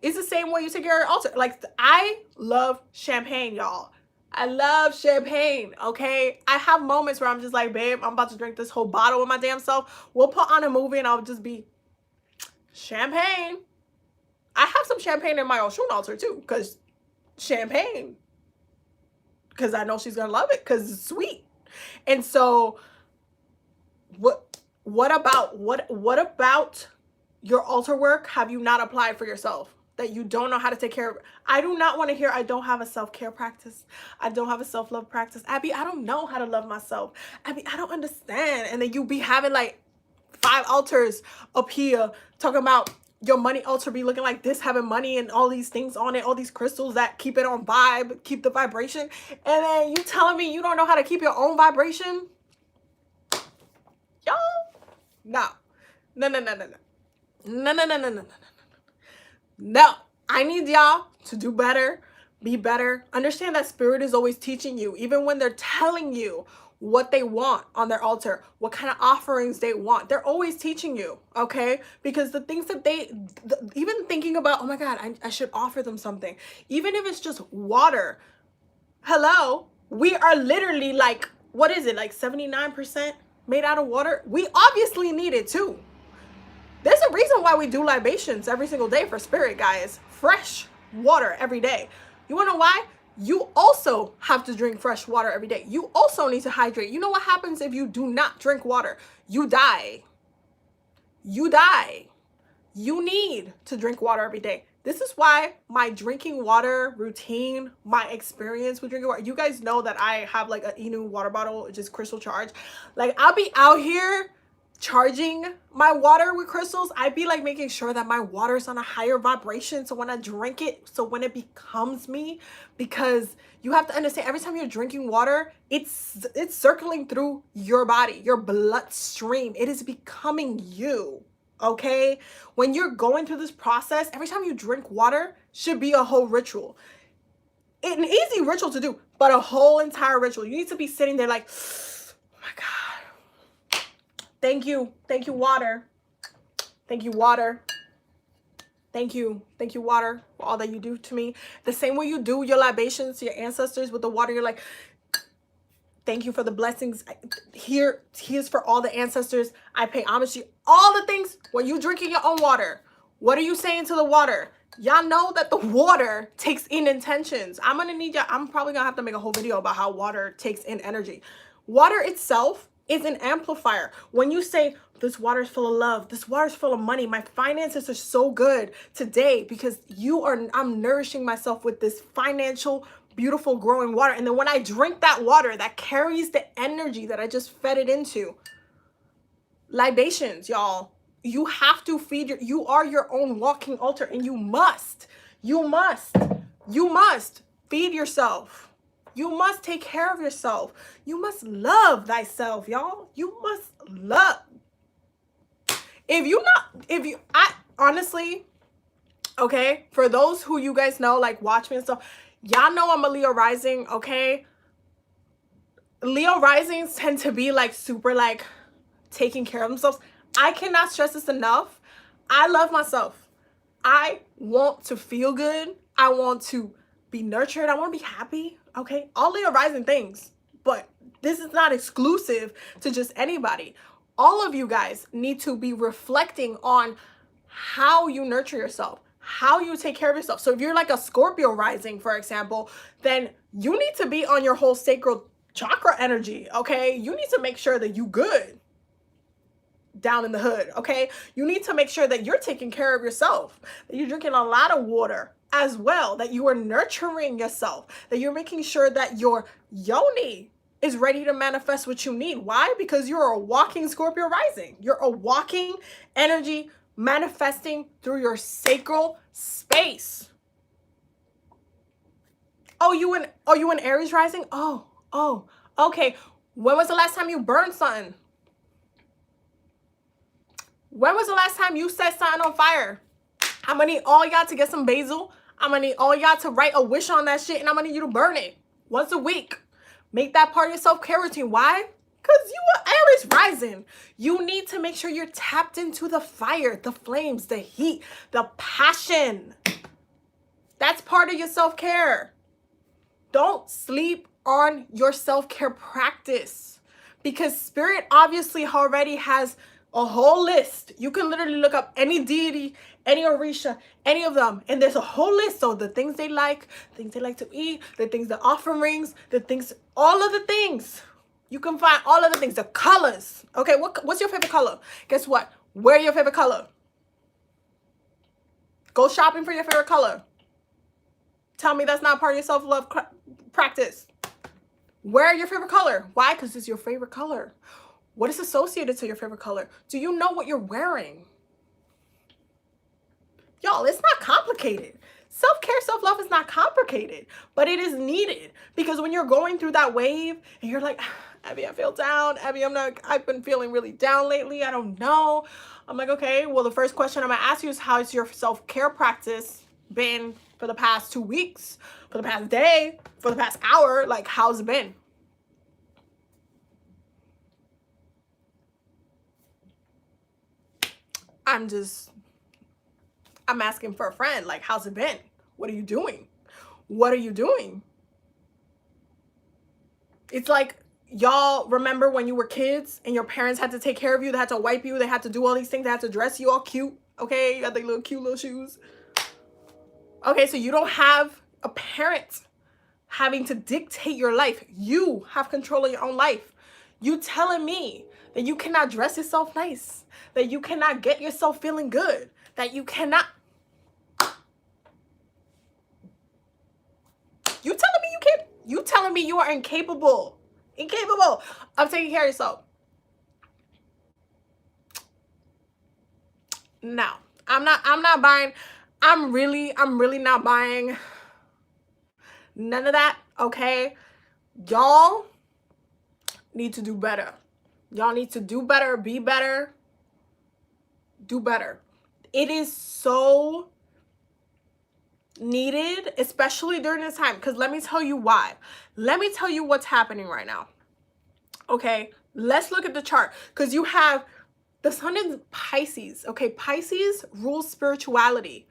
It's the same way you take care of your altar. Like, I love champagne, y'all. I love champagne, okay? I have moments where I'm just like, babe, I'm about to drink this whole bottle with my damn self. We'll put on a movie and I'll just be champagne. I have some champagne in my Oshun altar too, because champagne. Because I know she's going to love it, because it's sweet. And so what about your altar work have you not applied for yourself, that you don't know how to take care of? I do not want to hear, I don't have a self-care practice. I don't have a self-love practice. Abby, I don't know how to love myself. Abby, I don't understand. And then you be having like 5 altars up here talking about your money altar be looking like this, having money and all these things on it, all these crystals that keep it on vibe, keep the vibration. And then you telling me you don't know how to keep your own vibration? Y'all, no. No, I need y'all to do better, be better. Understand that spirit is always teaching you, even when they're telling you what they want on their altar, what kind of offerings they want. They're always teaching you, okay? Because the things that even thinking about, oh my God, I should offer them something. Even if it's just water. Hello, we are literally like, what is it? Like 79% made out of water. We obviously need it too. There's a reason why we do libations every single day for spirit, guys. Fresh water every day. You want to know why? You also have to drink fresh water every day. You also need to hydrate. You know what happens if you do not drink water? You die. You die. You need to drink water every day. This is why my drinking water routine, my experience with drinking water, you guys know that I have like an Inu water bottle, just crystal charge. Like, I'll be out here charging my water with crystals. I'd be like making sure that my water is on a higher vibration, so when I drink it, so when it becomes me, because you have to understand, every time you're drinking water, it's circling through your body, your bloodstream. It is becoming you, okay? When you're going through this process, every time you drink water should be a whole ritual. An easy ritual to do, but a whole entire ritual. You need to be sitting there like, oh my God. Thank you. Thank you, water. Thank you, water. Thank you, water, for all that you do to me. The same way you do your libations to your ancestors with the water, you're like, thank you for the blessings. Here's for all the ancestors. I pay homage to you. All the things. When you drinking your own water, what are you saying to the water? Y'all know that the water takes in intentions. I'm gonna need y'all. I'm probably gonna have to make a whole video about how water takes in energy. Water itself is an amplifier. When you say, this water is full of love, this water is full of money, my finances are so good today because I'm nourishing myself with this financial, beautiful, growing water. And then when I drink that water, that carries the energy that I just fed it into. Libations, y'all. You have to feed you are your own walking altar, and you must feed yourself. You must take care of yourself. You must love thyself, y'all. You must love. I honestly, okay, for those who you guys know, like watch me and stuff, y'all know I'm a Leo rising, okay? Leo risings tend to be like super like taking care of themselves. I cannot stress this enough. I love myself. I want to feel good. I want to be nurtured. I want to be happy, okay? All Leo rising things, but this is not exclusive to just anybody. All of you guys need to be reflecting on how you nurture yourself, how you take care of yourself. So if you're like a Scorpio rising, for example, then you need to be on your whole sacral chakra energy, okay? You need to make sure that you good down in the hood, okay? You need to make sure that you're taking care of yourself, that you're drinking a lot of water as well, that you are nurturing yourself, that you're making sure that your yoni is ready to manifest what you need. Why? Because you're a walking Scorpio rising. You're a walking energy manifesting through your sacral space. Oh, you in Aries rising? Oh, okay. When was the last time you burned something? When was the last time you set something on fire? I'm gonna need all y'all to get some basil. I'm gonna need all y'all to write a wish on that shit, and I'm gonna need you to burn it once a week. Make that part of your self-care routine. Why? Because you are Aries rising. You need to make sure you're tapped into the fire, the flames, the heat, the passion. That's part of your self-care. Don't sleep on your self-care practice, because Spirit obviously already has a whole list. You can literally look up any deity, any Orisha, any of them, and there's a whole list. So the things they like to eat, the things, the offerings, the things, all of the things. You can find all of the things, the colors. Okay, what's your favorite color? Guess what? Wear your favorite color. Go shopping for your favorite color. Tell me that's not part of your self-love practice. Wear your favorite color. Why? Because it's your favorite color. What is associated to your favorite color? Do you know what you're wearing? Y'all, it's not complicated. Self-care, self-love is not complicated, but it is needed, because when you're going through that wave and you're like, Abby, I feel down. Abby, I've been feeling really down lately. I don't know. I'm like, okay, well, the first question I'm gonna ask you is, how's your self-care practice been for the past 2 weeks, for the past day, for the past hour? Like, how's it been? I'm asking for a friend. Like, how's it been? What are you doing? What are you doing? It's like, y'all remember when you were kids and your parents had to take care of you? They had to wipe you. They had to do all these things. They had to dress you all cute. Okay, you got the little cute little shoes. Okay, so you don't have a parent having to dictate your life. You have control of your own life. You telling me that you cannot dress yourself nice, that you cannot get yourself feeling good, that you cannot. You telling me you can't? You telling me you are incapable of taking care of yourself? No, I'm not buying. I'm really not buying none of that. Okay, y'all need to do better. Y'all need to do better, be better, do better. It is so needed, especially during this time, because let me tell you why. Let me tell you what's happening right now. Okay, Let's look at the chart, because you have the sun in Pisces. Okay, Pisces rules spirituality.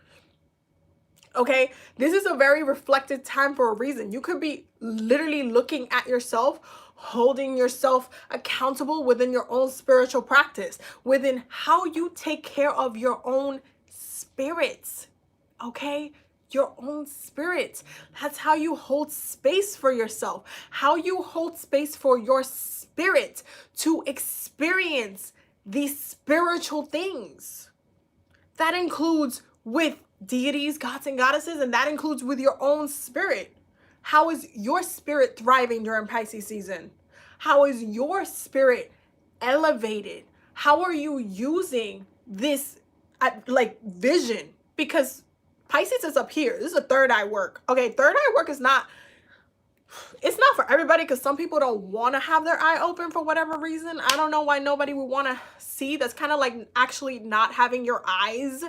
Okay, this is a very reflective time for a reason. You could be literally looking at yourself, holding yourself accountable within your own spiritual practice, within how you take care of your own spirits. Okay, your own spirits. That's how you hold space for yourself, how you hold space for your spirit to experience these spiritual things. That includes with deities, gods, and goddesses, and that includes with your own spirit. How is your spirit thriving during Pisces season? How is your spirit elevated? How are you using this like vision? Because Pisces is up here. This is a third eye work. Okay, third eye work is not, it's not for everybody, because some people don't want to have their eye open for whatever reason. I don't know why nobody would want to see. That's kind of like actually not having your eyes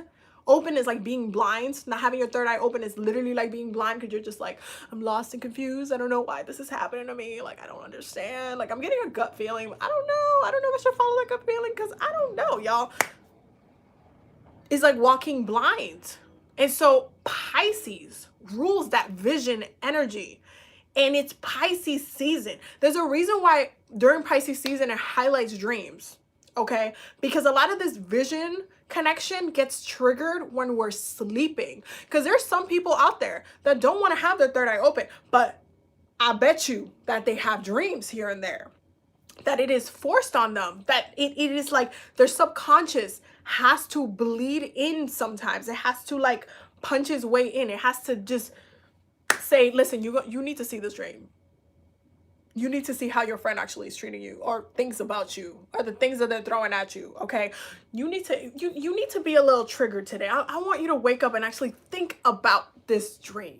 open is like being blind. Not having your third eye open is literally like being blind, because you're just like, I'm lost and confused. I don't know why this is happening to me. Like, I don't understand. Like, I'm getting a gut feeling. I don't know. I don't know if I should follow that gut feeling, because I don't know, y'all. It's like walking blind. And so Pisces rules that vision energy. And it's Pisces season. There's a reason why during Pisces season it highlights dreams, okay? Because a lot of this vision connection gets triggered when we're sleeping. Because there's some people out there that don't want to have their third eye open, but I bet you that they have dreams here and there, that it is forced on them, that it is like their subconscious has to bleed in sometimes. It has to like punch its way in. It has to just say, listen, you need to see this dream. You need to see how your friend actually is treating you, or thinks about you, or the things that they're throwing at you. Okay, you need to be a little triggered today. I want you to wake up and actually think about this dream.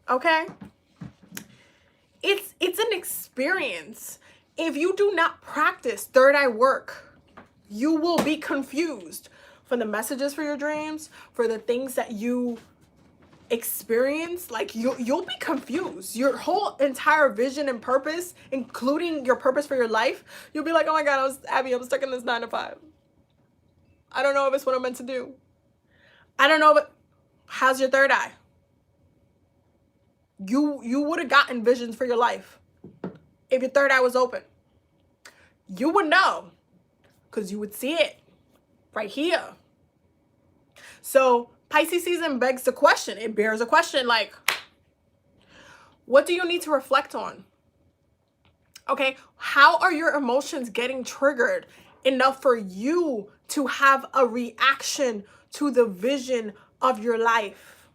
Okay, it's an experience. If you do not practice third eye work, you will be confused for the messages for your dreams, for the things that you experience. Like you'll be confused. Your whole entire vision and purpose, including your purpose for your life, you'll be like, oh my god, Abby, I'm stuck in this 9 to 5. I don't know if it's what I'm meant to do. I don't know, but how's your third eye? You would have gotten visions for your life if your third eye was open. You would know, because you would see it right here. So Pisces season begs the question. It bears a question like, what do you need to reflect on? Okay, how are your emotions getting triggered enough for you to have a reaction to the vision of your life?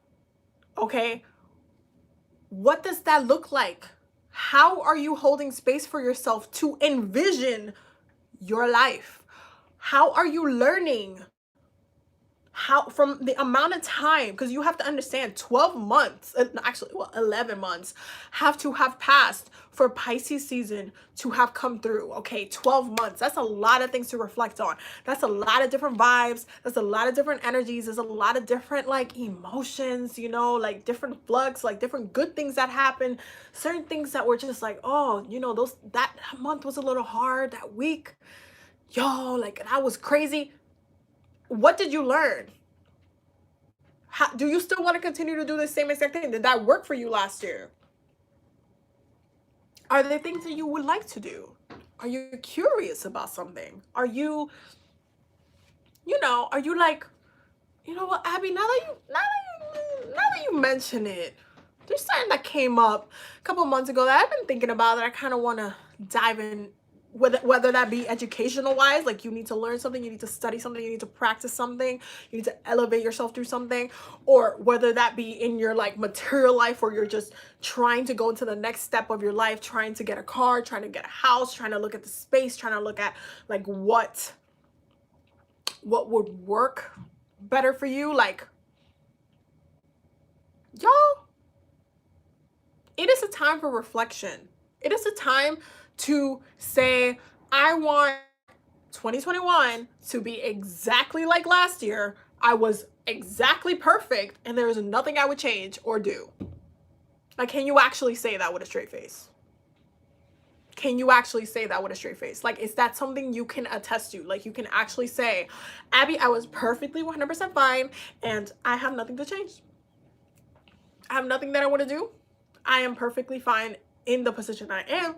Okay, what does that look like? How are you holding space for yourself to envision your life? How are you learning? How, from the amount of time, because you have to understand 12 months, actually, well, 11 months have to have passed for Pisces season to have come through. Okay, 12 months. That's a lot of things to reflect on. That's a lot of different vibes. That's a lot of different energies. There's a lot of different like emotions, you know, like different flux, like different good things that happen. Certain things that were just like, oh, you know, that month was a little hard, that week, yo, like that was crazy. What did you learn? How, do you still want to continue to do the same exact thing? Did that work for you last year? Are there things that you would like to do? Are you curious about something? Are you, are you like, you know what, Abby, now that you mention it, there's something that came up a couple months ago that I've been thinking about that I kind of want to dive in, whether that be educational wise, like you need to learn something, you need to study something, you need to practice something, you need to elevate yourself through something, or whether that be in your like material life where you're just trying to go into the next step of your life, trying to get a car, trying to get a house, trying to look at the space, trying to look at like what would work better for you. Like, y'all, it is a time for reflection. It is a time to say, I want 2021 to be exactly like last year. I was exactly perfect and there is nothing I would change or do. Like, can you actually say that with a straight face? Can you actually say that with a straight face? Like, is that something you can attest to? Like, you can actually say, Abby, I was perfectly 100% fine, and I have nothing to change. I have nothing that I want to do. I am perfectly fine in the position I am,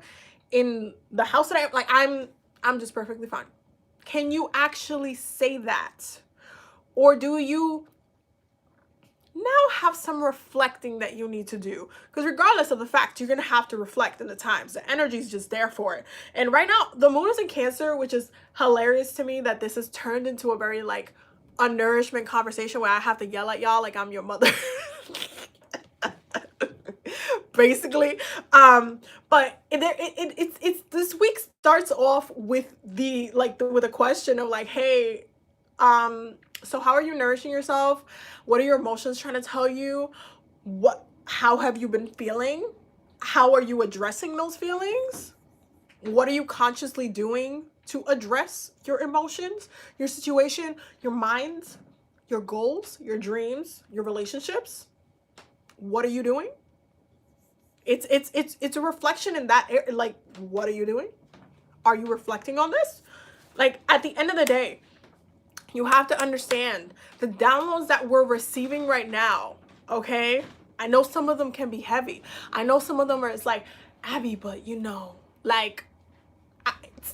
in the house that I am. Like, I'm just perfectly fine. Can you actually say that? Or do you now have some reflecting that you need to do? Because regardless of the fact, you're going to have to reflect in the times. The energy is just there for it. And right now, the moon is in Cancer, which is hilarious to me that this has turned into a very, like, a nourishment conversation where I have to yell at y'all like I'm your mother. Basically. But it's this week starts off with with a question of like, hey, so how are you nourishing yourself? What are your emotions trying to tell you? How have you been feeling? How are you addressing those feelings? What are you consciously doing to address your emotions, your situation, your mind, your goals, your dreams, your relationships? What are you doing? It's a reflection in that area. Like, what are you doing? Are you reflecting on this? Like, at the end of the day, you have to understand the downloads that we're receiving right now, okay? I know some of them can be heavy. I know some of them are, it's like, Abby, but you know, like,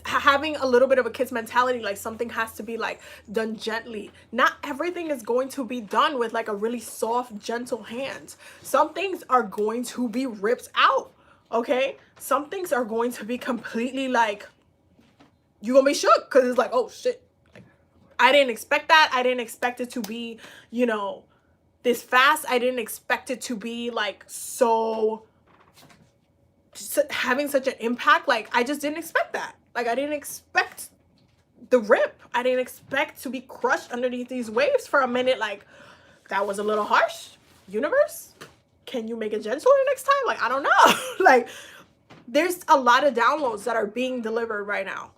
having a little bit of a kid's mentality, like something has to be like done gently. Not everything is going to be done with like a really soft, gentle hand. Some things are going to be ripped out, okay? Some things are going to be completely like, you're gonna be shook because it's like, oh shit, I didn't expect that. I didn't expect it to be, you know, this fast. I didn't expect it to be like so, having such an impact. Like, I just didn't expect that. Like, I didn't expect the rip. I didn't expect to be crushed underneath these waves for a minute. Like, that was a little harsh. Universe, can you make it gentler next time? Like, I don't know. Like, there's a lot of downloads that are being delivered right now.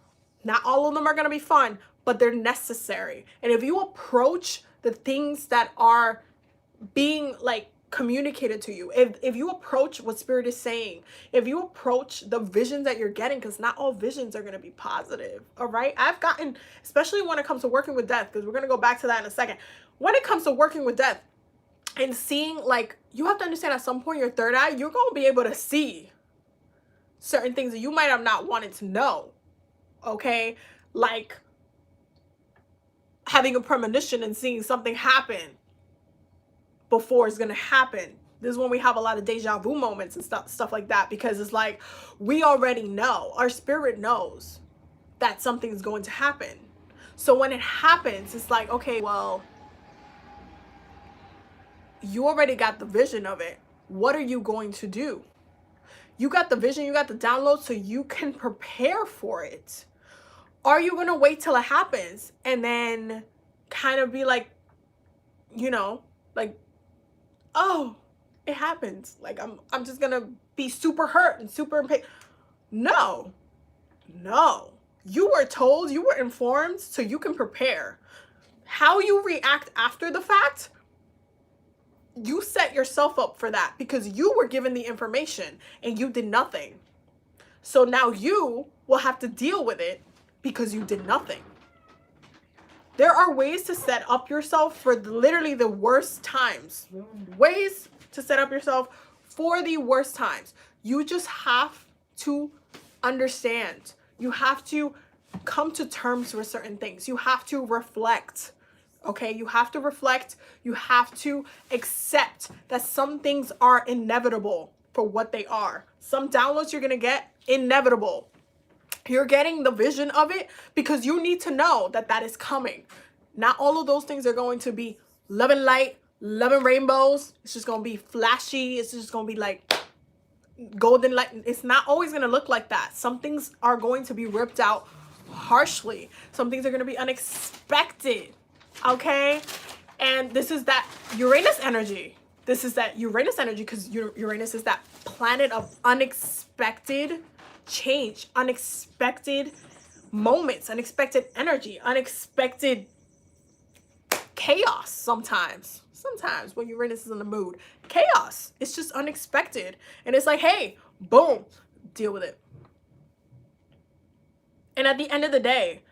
Not all of them are going to be fun, but they're necessary. And if you approach the things that are being like communicated to you, if you approach what spirit is saying, if you approach the visions that you're getting, because not all visions are going to be positive, all right? I've gotten, especially when it comes to working with death, because we're going to go back to that in a second. When it comes to working with death and seeing, like, you have to understand at some point your third eye, you're going to be able to see certain things that you might have not wanted to know, okay? Like having a premonition and seeing something happen before it's going to happen. This is when we have a lot of deja vu moments and stuff like that, because it's like, we already know, our spirit knows that something's going to happen. So when it happens, it's like, okay, well, you already got the vision of it. What are you going to do? You got the vision, you got the download, so you can prepare for it. Are you going to wait till it happens and then kind of be like, you know, like, oh, it happens. Like, I'm just going to be super hurt and super in pain. No. You were told, you were informed, so you can prepare. How you react after the fact, you set yourself up for that because you were given the information and you did nothing. So now you will have to deal with it because you did nothing. There are ways to set up yourself for literally the worst times. Ways to set up yourself for the worst times. You just have to understand. You have to come to terms with certain things. You have to reflect. Okay, you have to reflect. You have to accept that some things are inevitable for what they are. Some downloads you're going to get, inevitable. You're getting the vision of it because you need to know that that is coming. Not all of those things are going to be love and light, love and rainbows. It's just going to be flashy. It's just going to be like golden light. It's not always going to look like that. Some things are going to be ripped out harshly. Some things are going to be unexpected. Okay? And this is that Uranus energy. This is that Uranus energy because Uranus is that planet of unexpected change, unexpected moments, unexpected energy, unexpected chaos sometimes. Sometimes when Uranus is in the mood, chaos. It's just unexpected. And it's like, hey, boom, deal with it. And at the end of the day,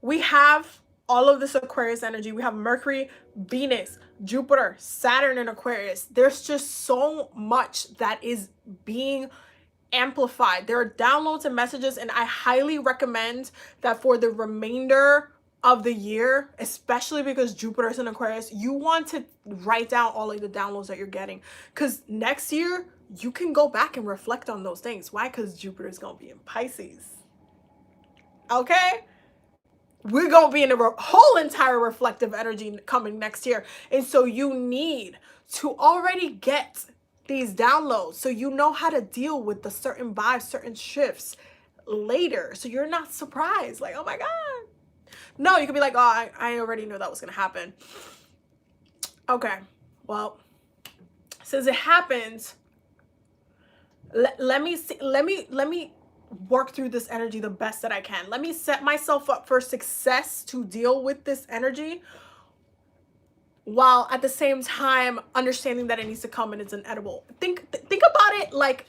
we have all of this Aquarius energy. We have Mercury, Venus, Jupiter, Saturn in Aquarius. There's just so much that is being amplified. There are downloads and messages, and I highly recommend that for the remainder of the year, especially because Jupiter's in Aquarius, you want to write down all of the downloads that you're getting, because next year you can go back and reflect on those things. Why? Because Jupiter's gonna be in Pisces. Okay, we're gonna be in a whole entire reflective energy coming next year, and so you need to already get these downloads so you know how to deal with the certain vibes, certain shifts later, so you're not surprised like, oh my god. No, you can be like, oh, I already knew that was gonna happen. Okay, well, since it happens, let me work through this energy the best that I can. Let me set myself up for success to deal with this energy, while at the same time understanding that it needs to come and it's inedible. Think about it like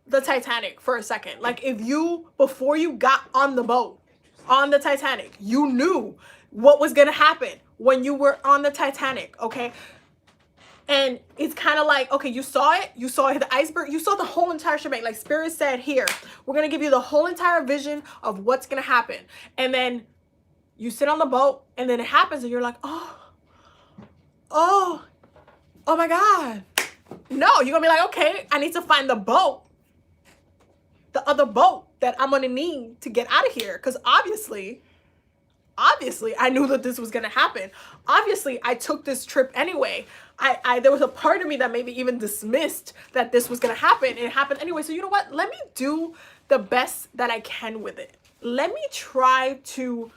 the Titanic for a second. Like, if you, before you got on the boat on the Titanic, you knew what was gonna happen when you were on the Titanic, okay? And it's kind of like, okay, you saw the iceberg, you saw the whole entire shebang. Like Spirit said, here, we're gonna give you the whole entire vision of what's gonna happen. And then you sit on the boat, and then it happens, and you're like, oh my God. No, you're gonna be like, okay, I need to find the boat, the other boat that I'm gonna need to get out of here. Because obviously, I knew that this was gonna happen. Obviously, I took this trip anyway. There was a part of me that maybe even dismissed that this was gonna happen, and it happened anyway. So you know what? Let me do the best that I can with it. Let me try to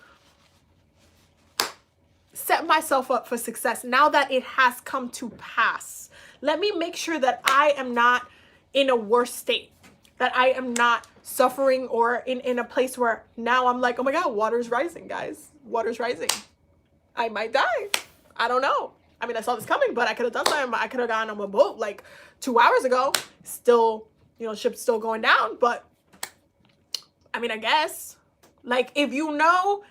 set myself up for success now that it has come to pass. Let me make sure that I am not in a worse state, that I am not suffering or in a place where now I'm like, oh my God, water's rising, guys. Water's rising. I might die. I don't know. I mean, I saw this coming, but I could have done something. I could have gotten on a boat like 2 hours ago. Still, you know, ship's still going down. But I mean, I guess, like, if you know,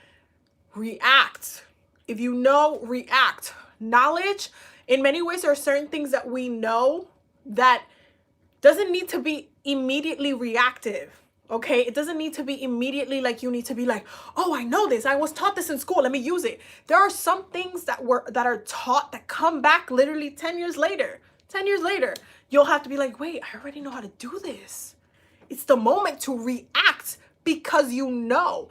react. If you know, react. Knowledge, in many ways, there are certain things that we know that doesn't need to be immediately reactive. Okay, it doesn't need to be immediately like you need to be like, oh, I know this. I was taught this in school. Let me use it. There are some things that are taught that come back literally 10 years later. 10 years later, you'll have to be like, wait, I already know how to do this. It's the moment to react because you know.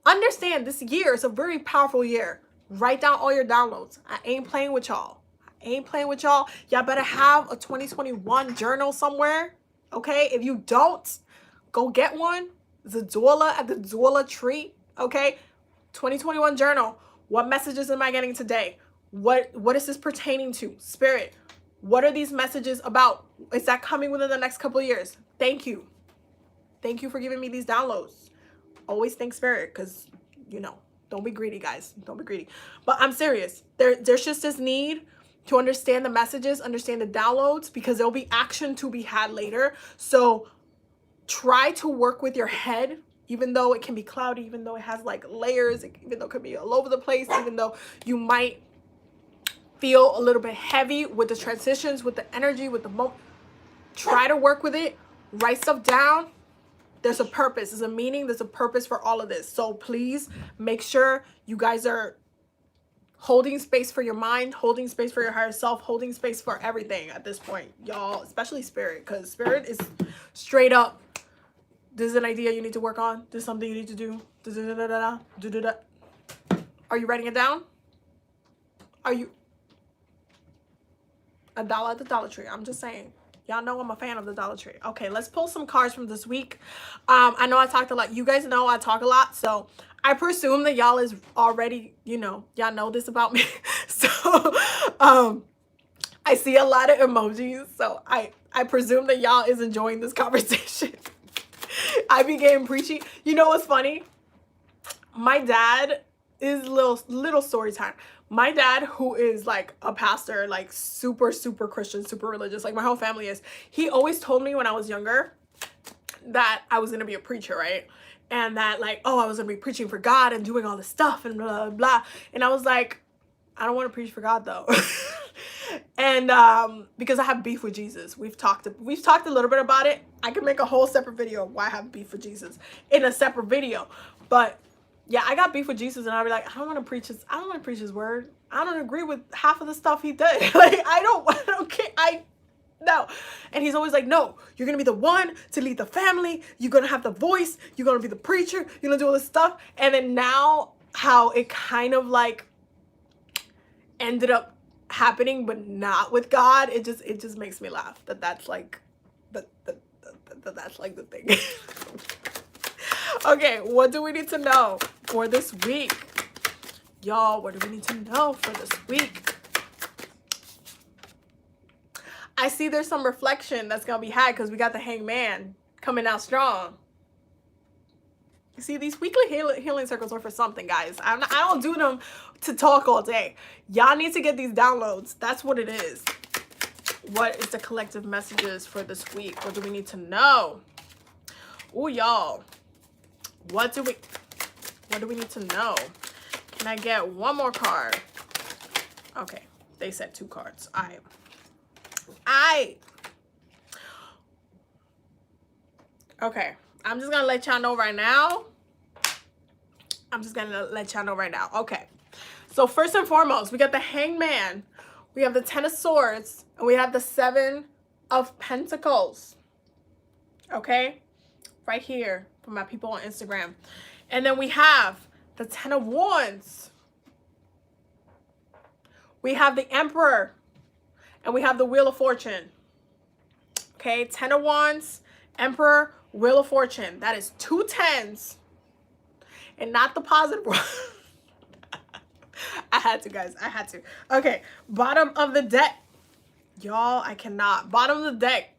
Understand, this year is a very powerful year. Write down all your downloads. I ain't playing with y'all. Y'all better have a 2021 journal somewhere. Okay, if you don't, go get one. The doula at the doula tree. Okay, 2021 journal. What messages am I getting today? What is this pertaining to? Spirit, what are these messages about? Is that coming within the next couple of years? Thank you for giving me these downloads. Always thank Spirit, because, you know, don't be greedy, guys. Don't be greedy. But I'm serious. There's just this need to understand the messages, understand the downloads, because there'll be action to be had later. So try to work with your head, even though it can be cloudy, even though it has like layers, even though it could be all over the place, even though you might feel a little bit heavy with the transitions, with the energy, with the moment. Try to work with it. Write stuff down. There's a purpose. There's a meaning. There's a purpose for all of this. So please make sure you guys are holding space for your mind, holding space for your higher self, holding space for everything at this point, y'all, especially Spirit, because Spirit is straight up, this is an idea you need to work on. This is something you need to do. Are you writing it down? Are you? $1 at the Dollar Tree. I'm just saying. Y'all know I'm a fan of the Dollar Tree. Okay, let's pull some cards from this week. I know I talked a lot. You guys know I talk a lot, so I presume that y'all is already, you know, y'all know this about me. So I see a lot of emojis, so I presume that y'all is enjoying this conversation. I became preachy. You know what's funny? My dad is little story time. My dad, who is like a pastor, like super Christian, super religious, like my whole family is, he always told me when I was younger that I was gonna be a preacher, right? and that like, oh, I was gonna be preaching for God and doing all this stuff and blah blah blah. And I was like, I don't want to preach for God though. And because I have beef with Jesus. We've talked a little bit about it. I could make a whole separate video of why I have beef with Jesus in a separate video. But yeah, I got beef with Jesus, and I'll be like, I don't want to preach his word. I don't agree with half of the stuff he did. Like I don't care. No. And he's always like, no, you're going to be the one to lead the family. You're going to have the voice. You're going to be the preacher. You're going to do all this stuff. And then now how it kind of like ended up happening, but not with God. It just makes me laugh that's like, that's like the thing. Okay. What do we need to know for this week? Y'all, what do we need to know for this week? I see there's some reflection that's going to be had because we got the Hangman coming out strong. You see, these weekly healing circles are for something, guys. I don't do them to talk all day. Y'all need to get these downloads. That's what it is. What is the collective messages for this week? What do we need to know? Ooh, y'all. What do we need to know? Can I get one more card? Okay. They said 2 cards. Okay, I'm just gonna let y'all know right now. Okay, so first and foremost, we got the Hangman, we have the 10 of Swords, and we have the 7 of Pentacles. Okay, right here for my people on Instagram. And then we have the 10 of Wands, we have the Emperor, and we have the Wheel of Fortune. Okay, 10 of Wands, Emperor, Wheel of Fortune. That is 2 10s. And not the positive one. I had to, guys. I had to. Okay, bottom of the deck. Y'all, I cannot. Bottom of the deck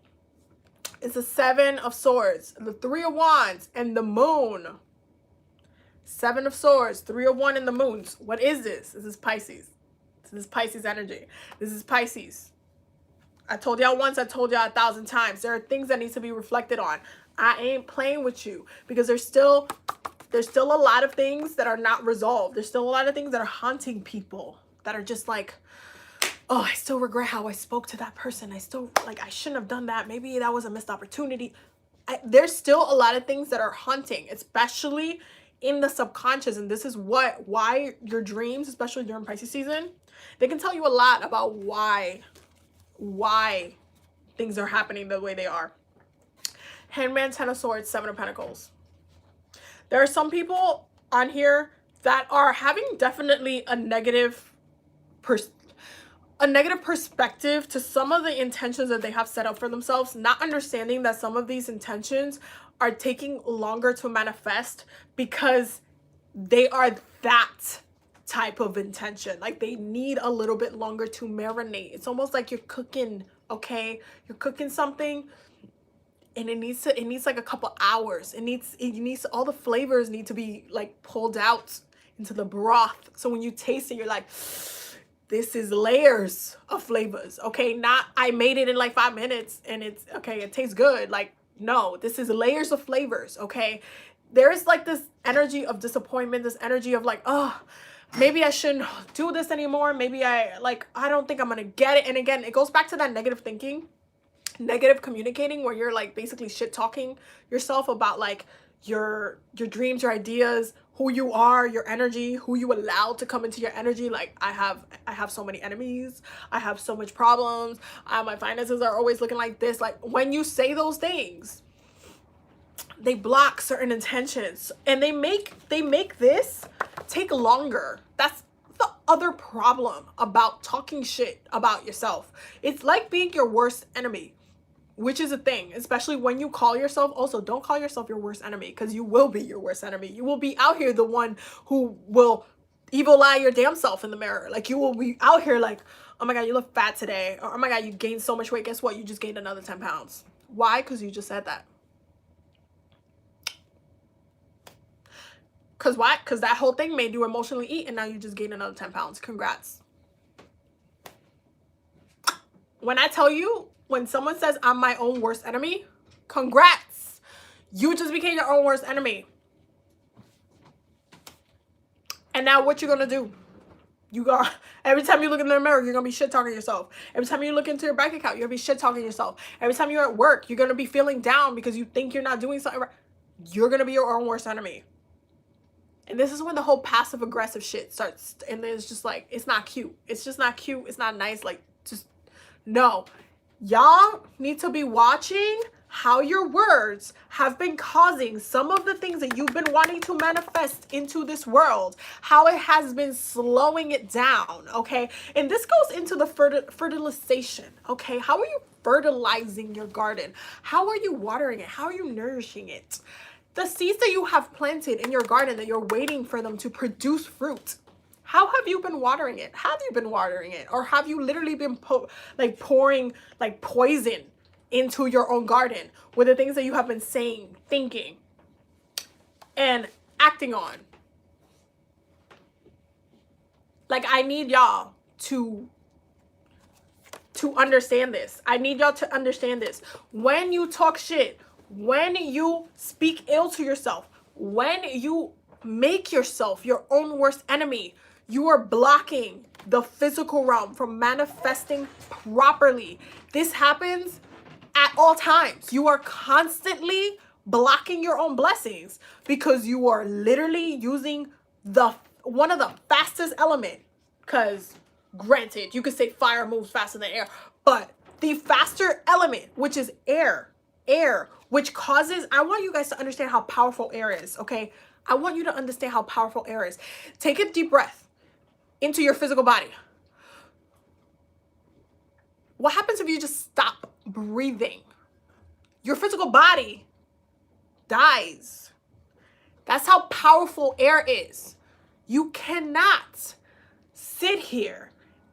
is the 7 of Swords, the 3 of Wands, and the Moon. 7 of Swords, 3 of Wands, and the Moons. What is this? This is Pisces. This is Pisces energy. This is Pisces. I told y'all once, I told y'all 1,000 times. There are things that need to be reflected on. I ain't playing with you because there's still a lot of things that are not resolved. There's still a lot of things that are haunting people that are just like, oh, I still regret how I spoke to that person. I still, like, I shouldn't have done that. Maybe that was a missed opportunity. There's still a lot of things that are haunting, especially in the subconscious. And this is why your dreams, especially during Pisces season, they can tell you a lot about why things are happening the way they are. Hangman, 10 of Swords, 7 of Pentacles. There are some people on here that are having definitely a negative perspective to some of the intentions that they have set up for themselves, not understanding that some of these intentions are taking longer to manifest because they are that type of intention. Like they need a little bit longer to marinate. It's almost like you're cooking, okay? You're cooking something and it needs like a couple hours. It needs all the flavors need to be like pulled out into the broth. So when you taste it, you're like, this is layers of flavors, okay? Not I made it in like 5 minutes and it's okay, it tastes good. Like, no, this is layers of flavors, okay? There is like this energy of disappointment, this energy of like, oh, maybe I shouldn't do this anymore. Maybe I don't think I'm gonna get it. And again, it goes back to that negative thinking, negative communicating, where you're like basically shit talking yourself about like your dreams, your ideas, who you are, your energy, who you allow to come into your energy. Like I have so many enemies, I have so much problems, my finances are always looking like this. Like when you say those things, they block certain intentions and they make this take longer. That's the other problem about talking shit about yourself. It's like being your worst enemy, which is a thing, especially when you call yourself. Also, don't call yourself your worst enemy, because you will be your worst enemy. You will be out here the one who will evil eye your damn self in the mirror. Like you will be out here like, oh my God, you look fat today. Or oh my God, you gained so much weight. Guess what? You just gained another 10 pounds. Why? Because you just said that. Because why? Because that whole thing made you emotionally eat and now you just gained another 10 pounds. Congrats. When I tell you, when someone says I'm my own worst enemy, congrats. You just became your own worst enemy. And now what you're gonna do? You got, every time you look in the mirror, you're gonna be shit talking yourself. Every time you look into your bank account, you're gonna be shit talking yourself. Every time you're at work, you're gonna be feeling down because you think you're not doing something right. You're gonna be your own worst enemy. And this is when the whole passive aggressive shit starts. And then it's just like, it's not cute. It's just not cute. It's not nice. Like, just no. Y'all need to be watching how your words have been causing some of the things that you've been wanting to manifest into this world, how it has been slowing it down, okay? And this goes into the fertilization, okay? How are you fertilizing your garden? How are you watering it? How are you nourishing it? The seeds that you have planted in your garden that you're waiting for them to produce fruit, how have you been watering it? Have you been watering it? Or have you literally been pouring like poison into your own garden with the things that you have been saying, thinking, and acting on? Like, I need y'all to understand this. I need y'all to understand this. When you talk shit, when you speak ill to yourself, when you make yourself your own worst enemy, you are blocking the physical realm from manifesting properly. This happens at all times. You are constantly blocking your own blessings because you are literally using one of the fastest element. Because granted, you could say fire moves faster than air, but the faster element, which is air, which causes, I want you guys to understand how powerful air is, okay? I want you to understand how powerful air is. Take a deep breath into your physical body. What happens if you just stop breathing? Your physical body dies. That's how powerful air is. You cannot sit here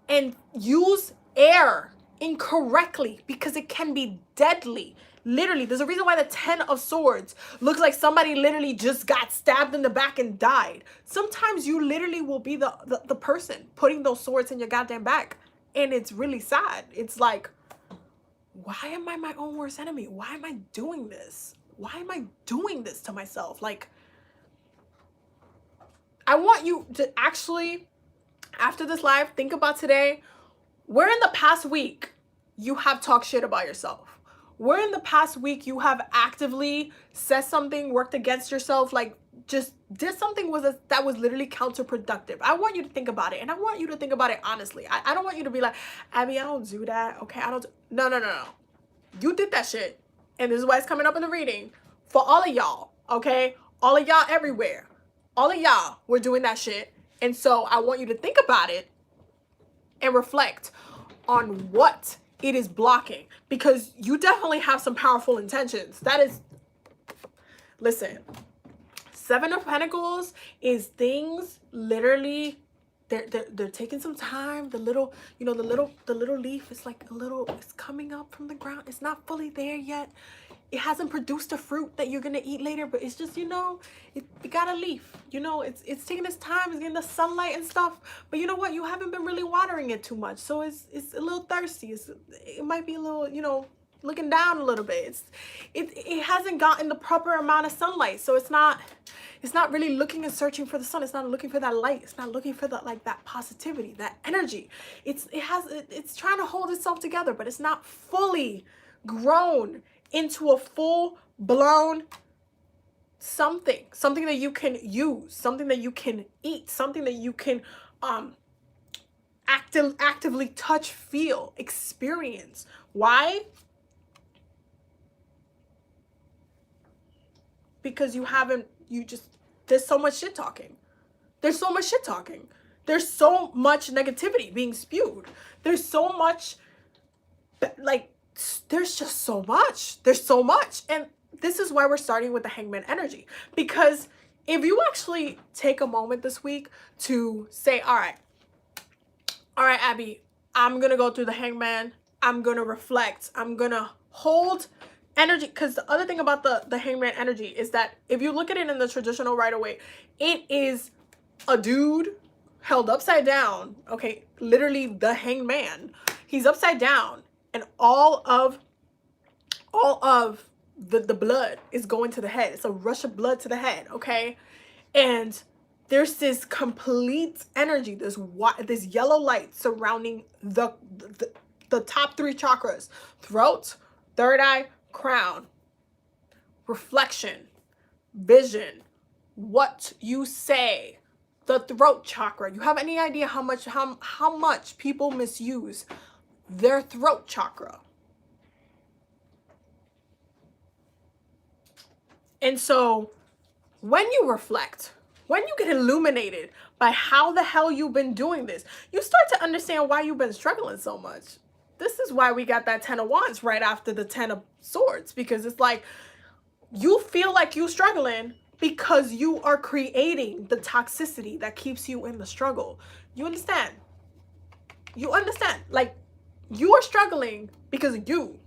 and use air incorrectly because it can be deadly. Literally, there's a reason why the 10 of Swords looks like somebody literally just got stabbed in the back and died. Sometimes you literally will be the person putting those swords in your goddamn back. And it's really sad. It's like, why am I my own worst enemy? Why am I doing this? Why am I doing this to myself? Like, I want you to actually, after this live, think about today. Where in the past week you have talked shit about yourself? Where in the past week you have actively said something, worked against yourself, like just did something that was literally counterproductive? I want you to think about it, and I want you to think about it honestly. I don't want you to be like, Abby, I don't do that. Okay, I don't do. No. You did that shit, and this is why it's coming up in the reading for all of y'all, okay? All of y'all everywhere. All of y'all were doing that shit, and so I want you to think about it and reflect on what it is blocking, because you definitely have some powerful intentions. That is, listen, 7 of Pentacles is things literally, they're taking some time. The little, you know, the little leaf is like it's coming up from the ground. It's not fully there yet. It hasn't produced a fruit that you're gonna eat later, but it's just, you know, it got a leaf. You know, it's taking its time. It's getting the sunlight and stuff. But you know what? You haven't been really watering it too much, so it's a little thirsty. It might be a little, you know, looking down a little bit. It hasn't gotten the proper amount of sunlight, so it's not really looking and searching for the sun. It's not looking for that light. It's not looking for that positivity, that energy. It's trying to hold itself together, but it's not fully grown into a full-blown something that you can use, something that you can eat, something that you can actively touch, feel, experience. Why? Because there's so much shit talking. There's so much shit talking. There's so much negativity being spewed. There's so much, like, there's just so much. There's so much. And this is why we're starting with the Hangman energy. Because if you actually take a moment this week to say, all right, Abby, I'm going to go through the Hangman. I'm going to reflect. I'm going to hold energy. Because the other thing about the Hangman energy is that if you look at it in the traditional right away, it is a dude held upside down. Okay, literally the Hangman. He's upside down. And all of the blood is going to the head. It's a rush of blood to the head, okay? And there's this complete energy, this yellow light surrounding the top 3 chakras: throat, third eye, crown, reflection, vision, what you say, the throat chakra. You have any idea how much people misuse their throat chakra? And so when you reflect, when you get illuminated by how the hell you've been doing this, you start to understand why you've been struggling so much. This is why we got that 10 of Wands right after the 10 of Swords, because it's like you feel like you're struggling because you are creating the toxicity that keeps you in the struggle. You understand? You understand? Like, you are struggling because of you.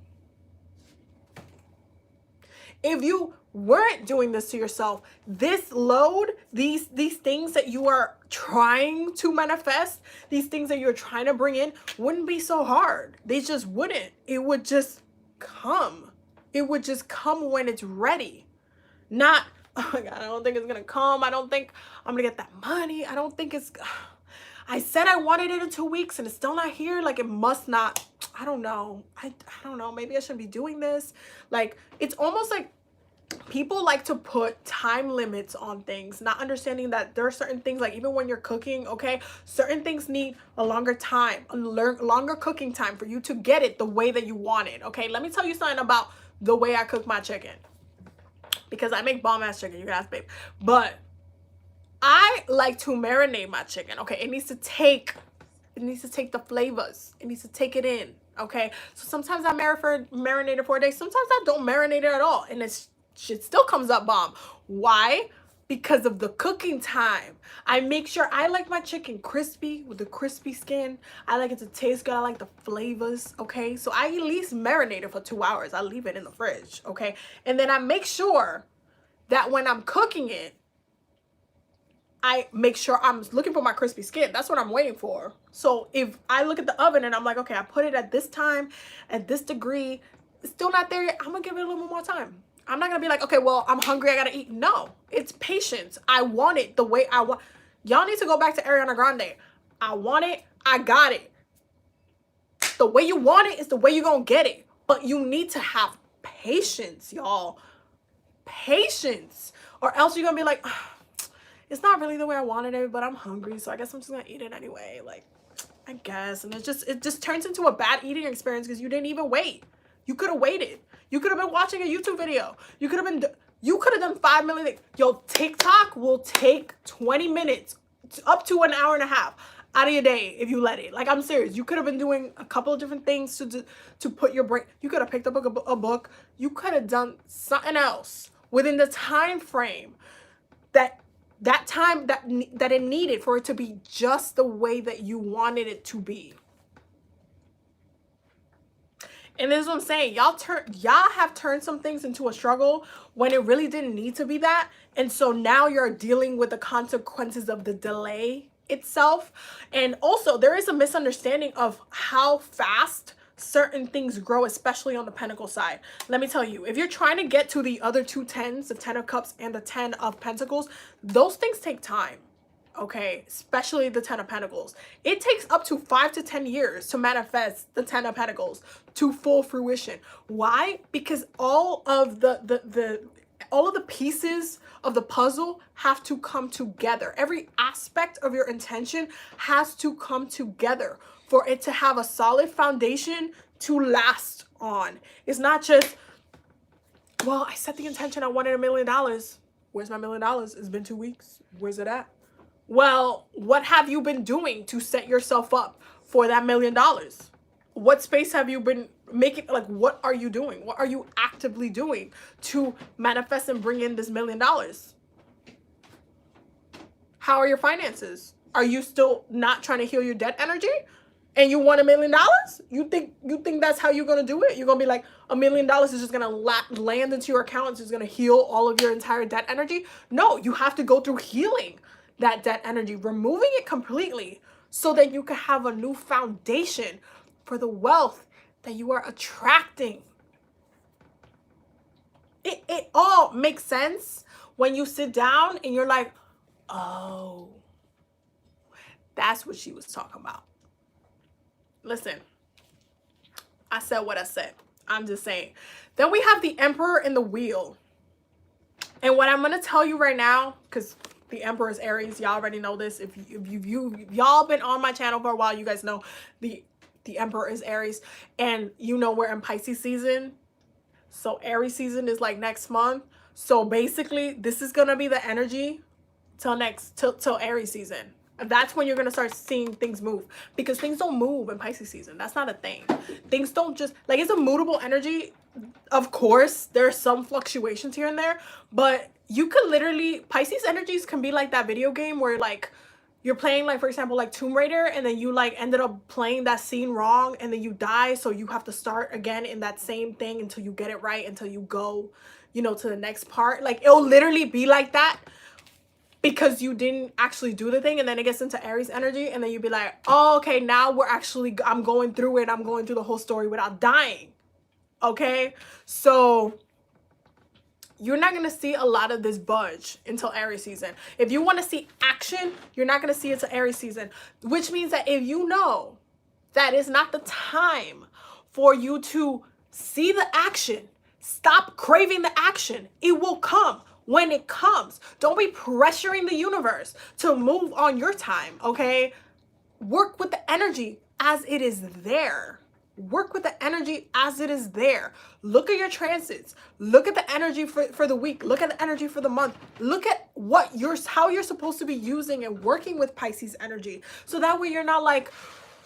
If you weren't doing this to yourself, this load, these things that you are trying to manifest, these things that you're trying to bring in, wouldn't be so hard. They just wouldn't. It would just come. It would just come when it's ready. Not, oh my God, I don't think it's gonna come. I don't think I'm gonna get that money. I don't think it's, I said I wanted it in 2 weeks and it's still not here. Like, it must not, I don't know. I don't know. Maybe I shouldn't be doing this. Like, it's almost like people like to put time limits on things, not understanding that there are certain things, like even when you're cooking, okay, certain things need a longer time, a longer cooking time for you to get it the way that you want it, okay? Let me tell you something about the way I cook my chicken, because I make bomb ass chicken, you can ask babe, but I like to marinate my chicken, okay? It needs to take the flavors, it needs to take it in, okay? So sometimes I marinate it for a day, sometimes I don't marinate it at all, and shit still comes up bomb. Why? Because of the cooking time. I make sure I like my chicken crispy with the crispy skin. I like it to taste good. I like the flavors, okay? So I at least marinate it for 2 hours. I leave it in the fridge, okay? And then I make sure that when I'm cooking it, I make sure I'm looking for my crispy skin. That's what I'm waiting for. So if I look at the oven and I'm like, okay, I put it at this time, at this degree, it's still not there yet, I'm gonna give it a little more time. I'm not gonna be like, okay, well, I'm hungry, I gotta eat. No, it's patience. I want it the way I want. Y'all need to go back to Ariana Grande. I want it, I got it. The way you want it is the way you're gonna get it. But you need to have patience, y'all. Patience. Or else you're gonna be like, it's not really the way I wanted it, but I'm hungry, so I guess I'm just gonna eat it anyway. Like, I guess. And it just turns into a bad eating experience because you didn't even wait. You could have waited. You could have been watching a YouTube video. You could have done 5 million things. Yo, TikTok will take 20 minutes up to an hour and a half out of your day if you let it. Like, I'm serious. You could have been doing a couple of different things to put your brain. You could have picked up a book. You could have done something else within the time frame that it needed for it to be just the way that you wanted it to be. And this is what I'm saying. Y'all have turned some things into a struggle when it really didn't need to be that. And so now you're dealing with the consequences of the delay itself. And also, there is a misunderstanding of how fast certain things grow, especially on the Pentacle side. Let me tell you, if you're trying to get to the other 2 tens, the 10 of Cups and the 10 of Pentacles, those things take time. Okay, especially the 10 of Pentacles. It takes up to 5 to 10 years to manifest the 10 of Pentacles to full fruition. Why? Because all of the pieces of the puzzle have to come together. Every aspect of your intention has to come together for it to have a solid foundation to last on. It's not just, well, I set the intention, I wanted $1 million. Where's my $1 million? It's been 2 weeks. Where's it at? Well, what have you been doing to set yourself up for that $1 million? What space have you been making? Like, what are you doing? What are you actively doing to manifest and bring in this $1 million? How are your finances? Are you still not trying to heal your debt energy? And you want $1 million? You think that's how you're gonna do it? You're gonna be like, $1 million is just gonna land into your account, it's just gonna heal all of your entire debt energy? No, you have to go through healing that debt energy, removing it completely so that you can have a new foundation for the wealth that you are attracting. It all makes sense when you sit down and you're like, Oh, that's what she was talking about. Listen, I said what I said. I'm just saying. Then we have the Emperor and the Wheel. And what I'm going to tell you right now, because the Emperor is Aries, y'all already know this. If y'all been on my channel for a while, you guys know the Emperor is Aries. And you know we're in Pisces season. So Aries season is like next month. So basically, this is going to be the energy till Aries season. And that's when you're going to start seeing things move, because things don't move in Pisces season. That's not a thing. Things don't just, like, it's a mutable energy. Of course, there's some fluctuations here and there, but you could literally, Pisces energies can be like that video game where, like, you're playing, like, for example, like Tomb Raider, and then you, like, ended up playing that scene wrong, and then you die, so you have to start again in that same thing until you get it right, until you go, you know, to the next part. Like, it'll literally be like that, because you didn't actually do the thing, and then it gets into Aries energy, and then you'd be like, oh, okay, now I'm going through it, I'm going through the whole story without dying. Okay, so you're not going to see a lot of this budge until Aries season. If you want to see action, you're not going to see it until Aries season, which means that if you know that is not the time for you to see the action, stop craving the action. It will come when it comes. Don't be pressuring the universe to move on your time, okay? Work with the energy as it is there. Work with the energy as it is there. Look at your transits. Look at the energy for the week. Look at the energy for the month. Look at how you're supposed to be using and working with Pisces energy. So that way you're not like,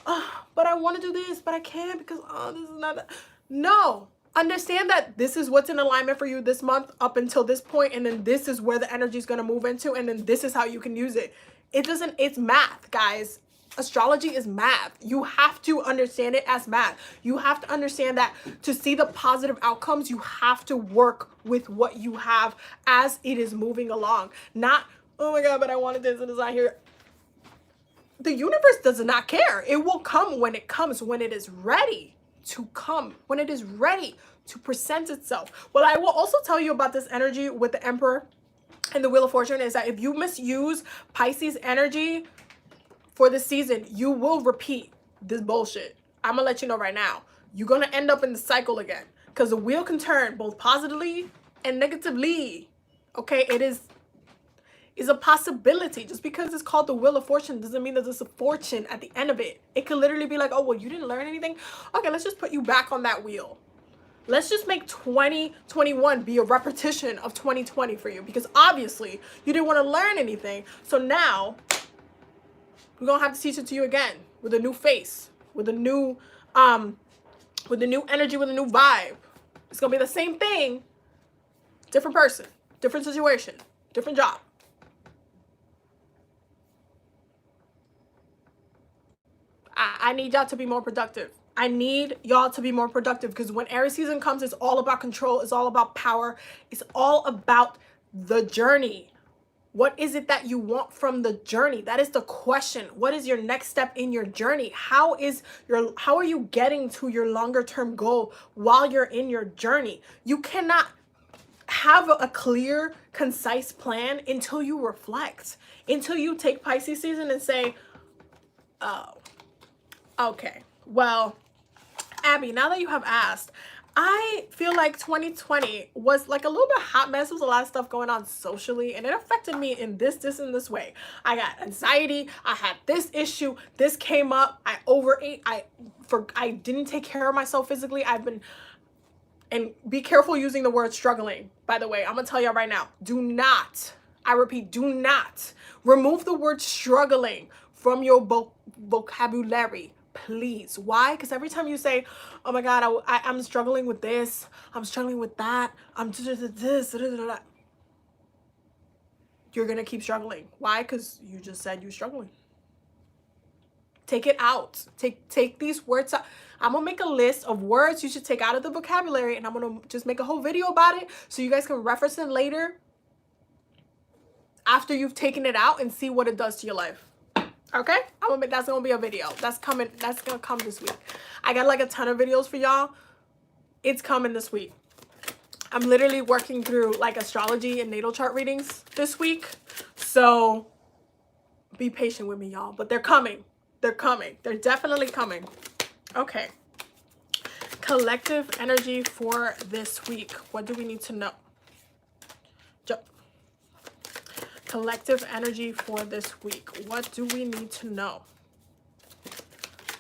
oh, but I want to do this, but I can't because, oh, this is not that. No. Understand that this is what's in alignment for you this month up until this point, and then this is where the energy is going to move into, and then this is how you can use it. It's math, guys. Astrology is math. You have to understand it as math. You have to understand that to see the positive outcomes, you have to work with what you have as it is moving along. Not, oh my God, but I wanted this and it's not here. The universe does not care. It will come when it comes, when it is ready to come, when it is ready to present itself. What I will also tell you about this energy with the Emperor and the Wheel of Fortune is that if you misuse Pisces energy for this season, you will repeat this bullshit. I'm gonna let you know right now. You're gonna end up in the cycle again, because the wheel can turn both positively and negatively. Okay, it is a possibility. Just because it's called the Wheel of Fortune doesn't mean that there's a fortune at the end of it. It could literally be like, oh, well, you didn't learn anything? Okay, let's just put you back on that wheel. Let's just make 2021 be a repetition of 2020 for you, because obviously you didn't want to learn anything. So now we're gonna have to teach it to you again with a new face, with a new energy, with a new vibe. It's gonna be the same thing, different person, different situation, different job. I need y'all to be more productive. I need y'all to be more productive, because when Aries season comes, it's all about control. It's all about power. It's all about the journey. What is it that you want from the journey? That is the question. What is your next step in your journey? How are you getting to your longer term goal while you're in your journey? You cannot have a clear, concise plan until you reflect, until you take Pisces season and say, oh, okay, well, Abby, now that you have asked, I feel like 2020 was like a little bit hot mess. There was a lot of stuff going on socially, and it affected me in this and this way. I got anxiety. I had this issue. This came up. I overate. I didn't take care of myself physically. And be careful using the word struggling. By the way, I'm going to tell y'all right now, do not, I repeat, do not remove the word struggling from your vocabulary. Please. Why? Because every time you say, oh my God, I'm struggling with this, I'm struggling with that, I'm this, you're going to keep struggling. Why? Because you just said you're struggling. Take it out. Take these words out. I'm going to make a list of words you should take out of the vocabulary, and I'm going to just make a whole video about it so you guys can reference it later after you've taken it out and see what it does to your life. Okay, that's gonna be a video. That's coming. That's gonna come this week. I got like a ton of videos for y'all. It's coming this week. I'm literally working through like astrology and natal chart readings this week. So Be patient with me, y'all. But they're coming. They're coming. They're definitely coming. Okay. Collective energy for this week. What do we need to know? Collective energy for this week. What do we need to know?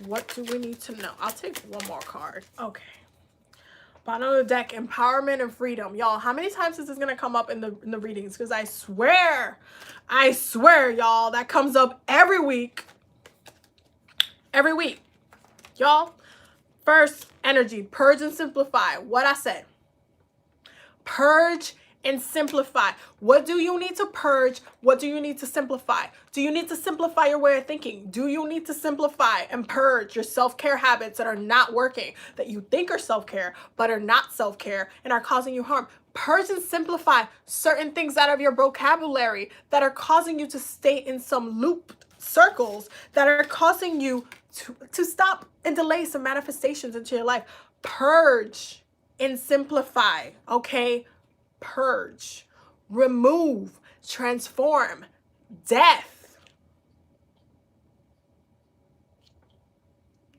What do we need to know? I'll take one more card. Okay. Bottom of the deck, empowerment and freedom. Y'all, how many times is this going to come up in the readings? Because I swear, y'all, that comes up every week. Every week. Y'all, first, energy. Purge and simplify. What I said. Purge and simplify. What do you need to purge? What do you need to simplify? Do you need to simplify your way of thinking? Do you need to simplify and purge your self-care habits that are not working, that you think are self-care, but are not self-care and are causing you harm? Purge and simplify certain things out of your vocabulary that are causing you to stay in some looped circles that are causing you to stop and delay some manifestations into your life. Purge and simplify, okay? Purge, remove, transform, death.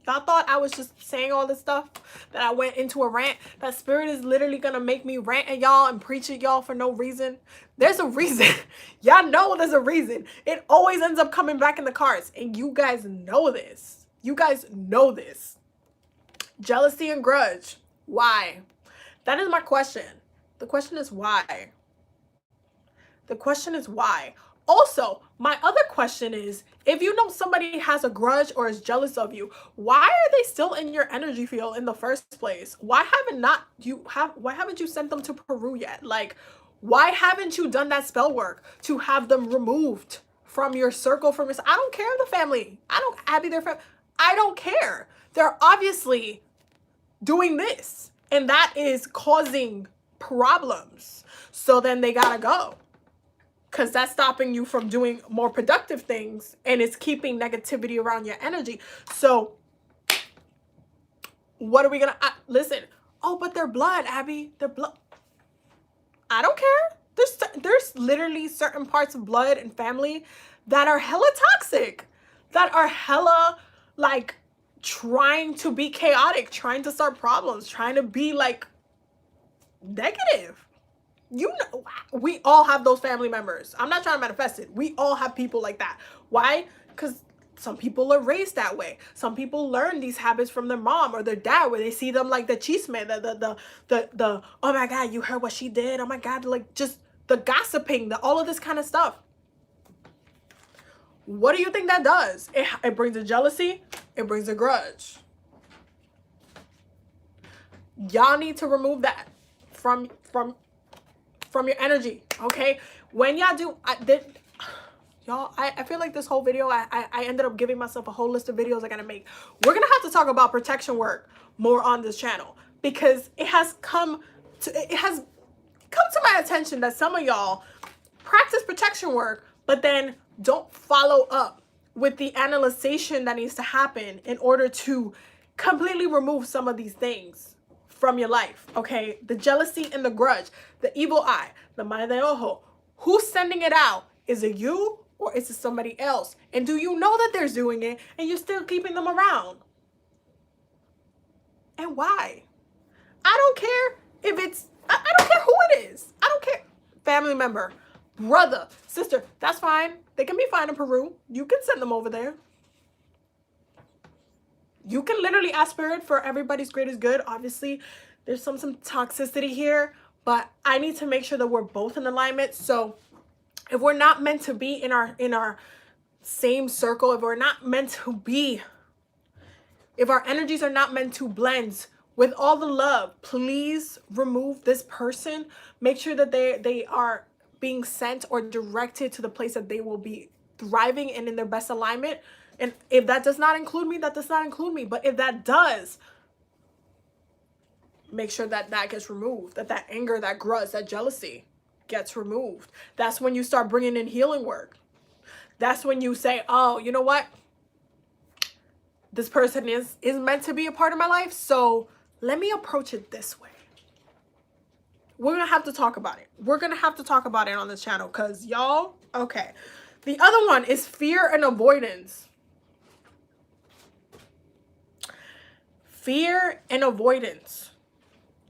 Y'all thought I was just saying all this stuff, that I went into a rant? That spirit is literally gonna make me rant at y'all and preach at y'all for no reason. There's a reason. Y'all know there's a reason. It always ends up coming back in the cards, and you guys know this. You guys know this. Jealousy and grudge. Why? That is my question. The question is why? The question is why? Also, my other question is, if you know somebody has a grudge or is jealous of you, why are they still in your energy field in the first place? Why haven't you sent them to Peru yet? Like, why haven't you done that spell work to have them removed from your circle, from your... I don't care the family. Abby, their family. I don't care. They're obviously doing this, and that is causing problems. So then they gotta go, because that's stopping you from doing more productive things, and it's keeping negativity around your energy. So what are we gonna listen? Oh, but they're blood, Abby. They're blood. I don't care. There's literally certain parts of blood and family that are hella toxic, that are hella like trying to be chaotic, trying to start problems, trying to be like negative. You know, we all have those family members. I'm not trying to manifest it. We all have people like that. Why? Because some people are raised that way. Some people learn these habits from their mom or their dad, where they see them like the chisme, the oh my God, you heard what she did? Oh my God, like just the gossiping, all of this kind of stuff. What do you think that does? It brings a jealousy. It brings a grudge. Y'all need to remove that from your energy, okay? When y'all do, y'all, I feel like this whole video, I ended up giving myself a whole list of videos I gotta make. We're gonna have to talk about protection work more on this channel, because it has come to my attention that some of y'all practice protection work, but then don't follow up with the analyzation that needs to happen in order to completely remove some of these things from your life, okay? The jealousy and the grudge, the evil eye, the mal de ojo. Who's sending it out? Is it you or is it somebody else? And do you know that they're doing it and you're still keeping them around? And why? I don't care if it's, I don't care who it is. I don't care. Family member, brother, sister, that's fine. They can be fine in Peru. You can send them over there. You can literally ask spirit for everybody's greatest good. Obviously, there's some toxicity here, but I need to make sure that we're both in alignment. So if we're not meant to be in our same circle, if we're not meant to be, if our energies are not meant to blend with all the love, please remove this person. Make sure that they are being sent or directed to the place that they will be thriving and in their best alignment. And if that does not include me, that does not include me. But if that does, make sure that that gets removed, that anger, that grudge, that jealousy gets removed. That's when you start bringing in healing work. That's when you say, oh, you know what? This person is meant to be a part of my life, so let me approach it this way. We're going to have to talk about it. We're going to have to talk about it on this channel, because y'all, okay. The other one is fear and avoidance. Fear and avoidance.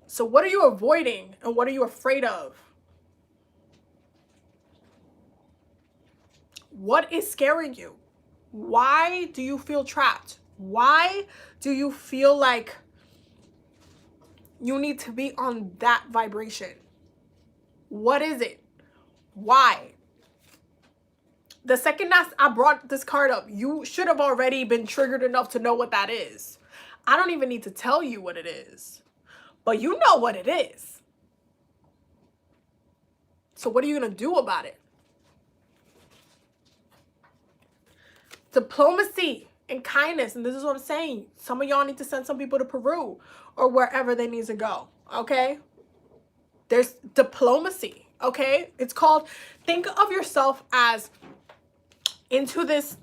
So what are you avoiding and what are you afraid of? What is scaring you? Why do you feel trapped? Why do you feel like you need to be on that vibration? What is it? Why? The second that I brought this card up, you should have already been triggered enough to know what that is. I don't even need to tell you what it is, but you know what it is. So what are you going to do about it? Diplomacy and kindness. And this is what I'm saying. Some of y'all need to send some people to Peru or wherever they need to go. Okay? There's diplomacy. Okay? It's called, think of yourself as into this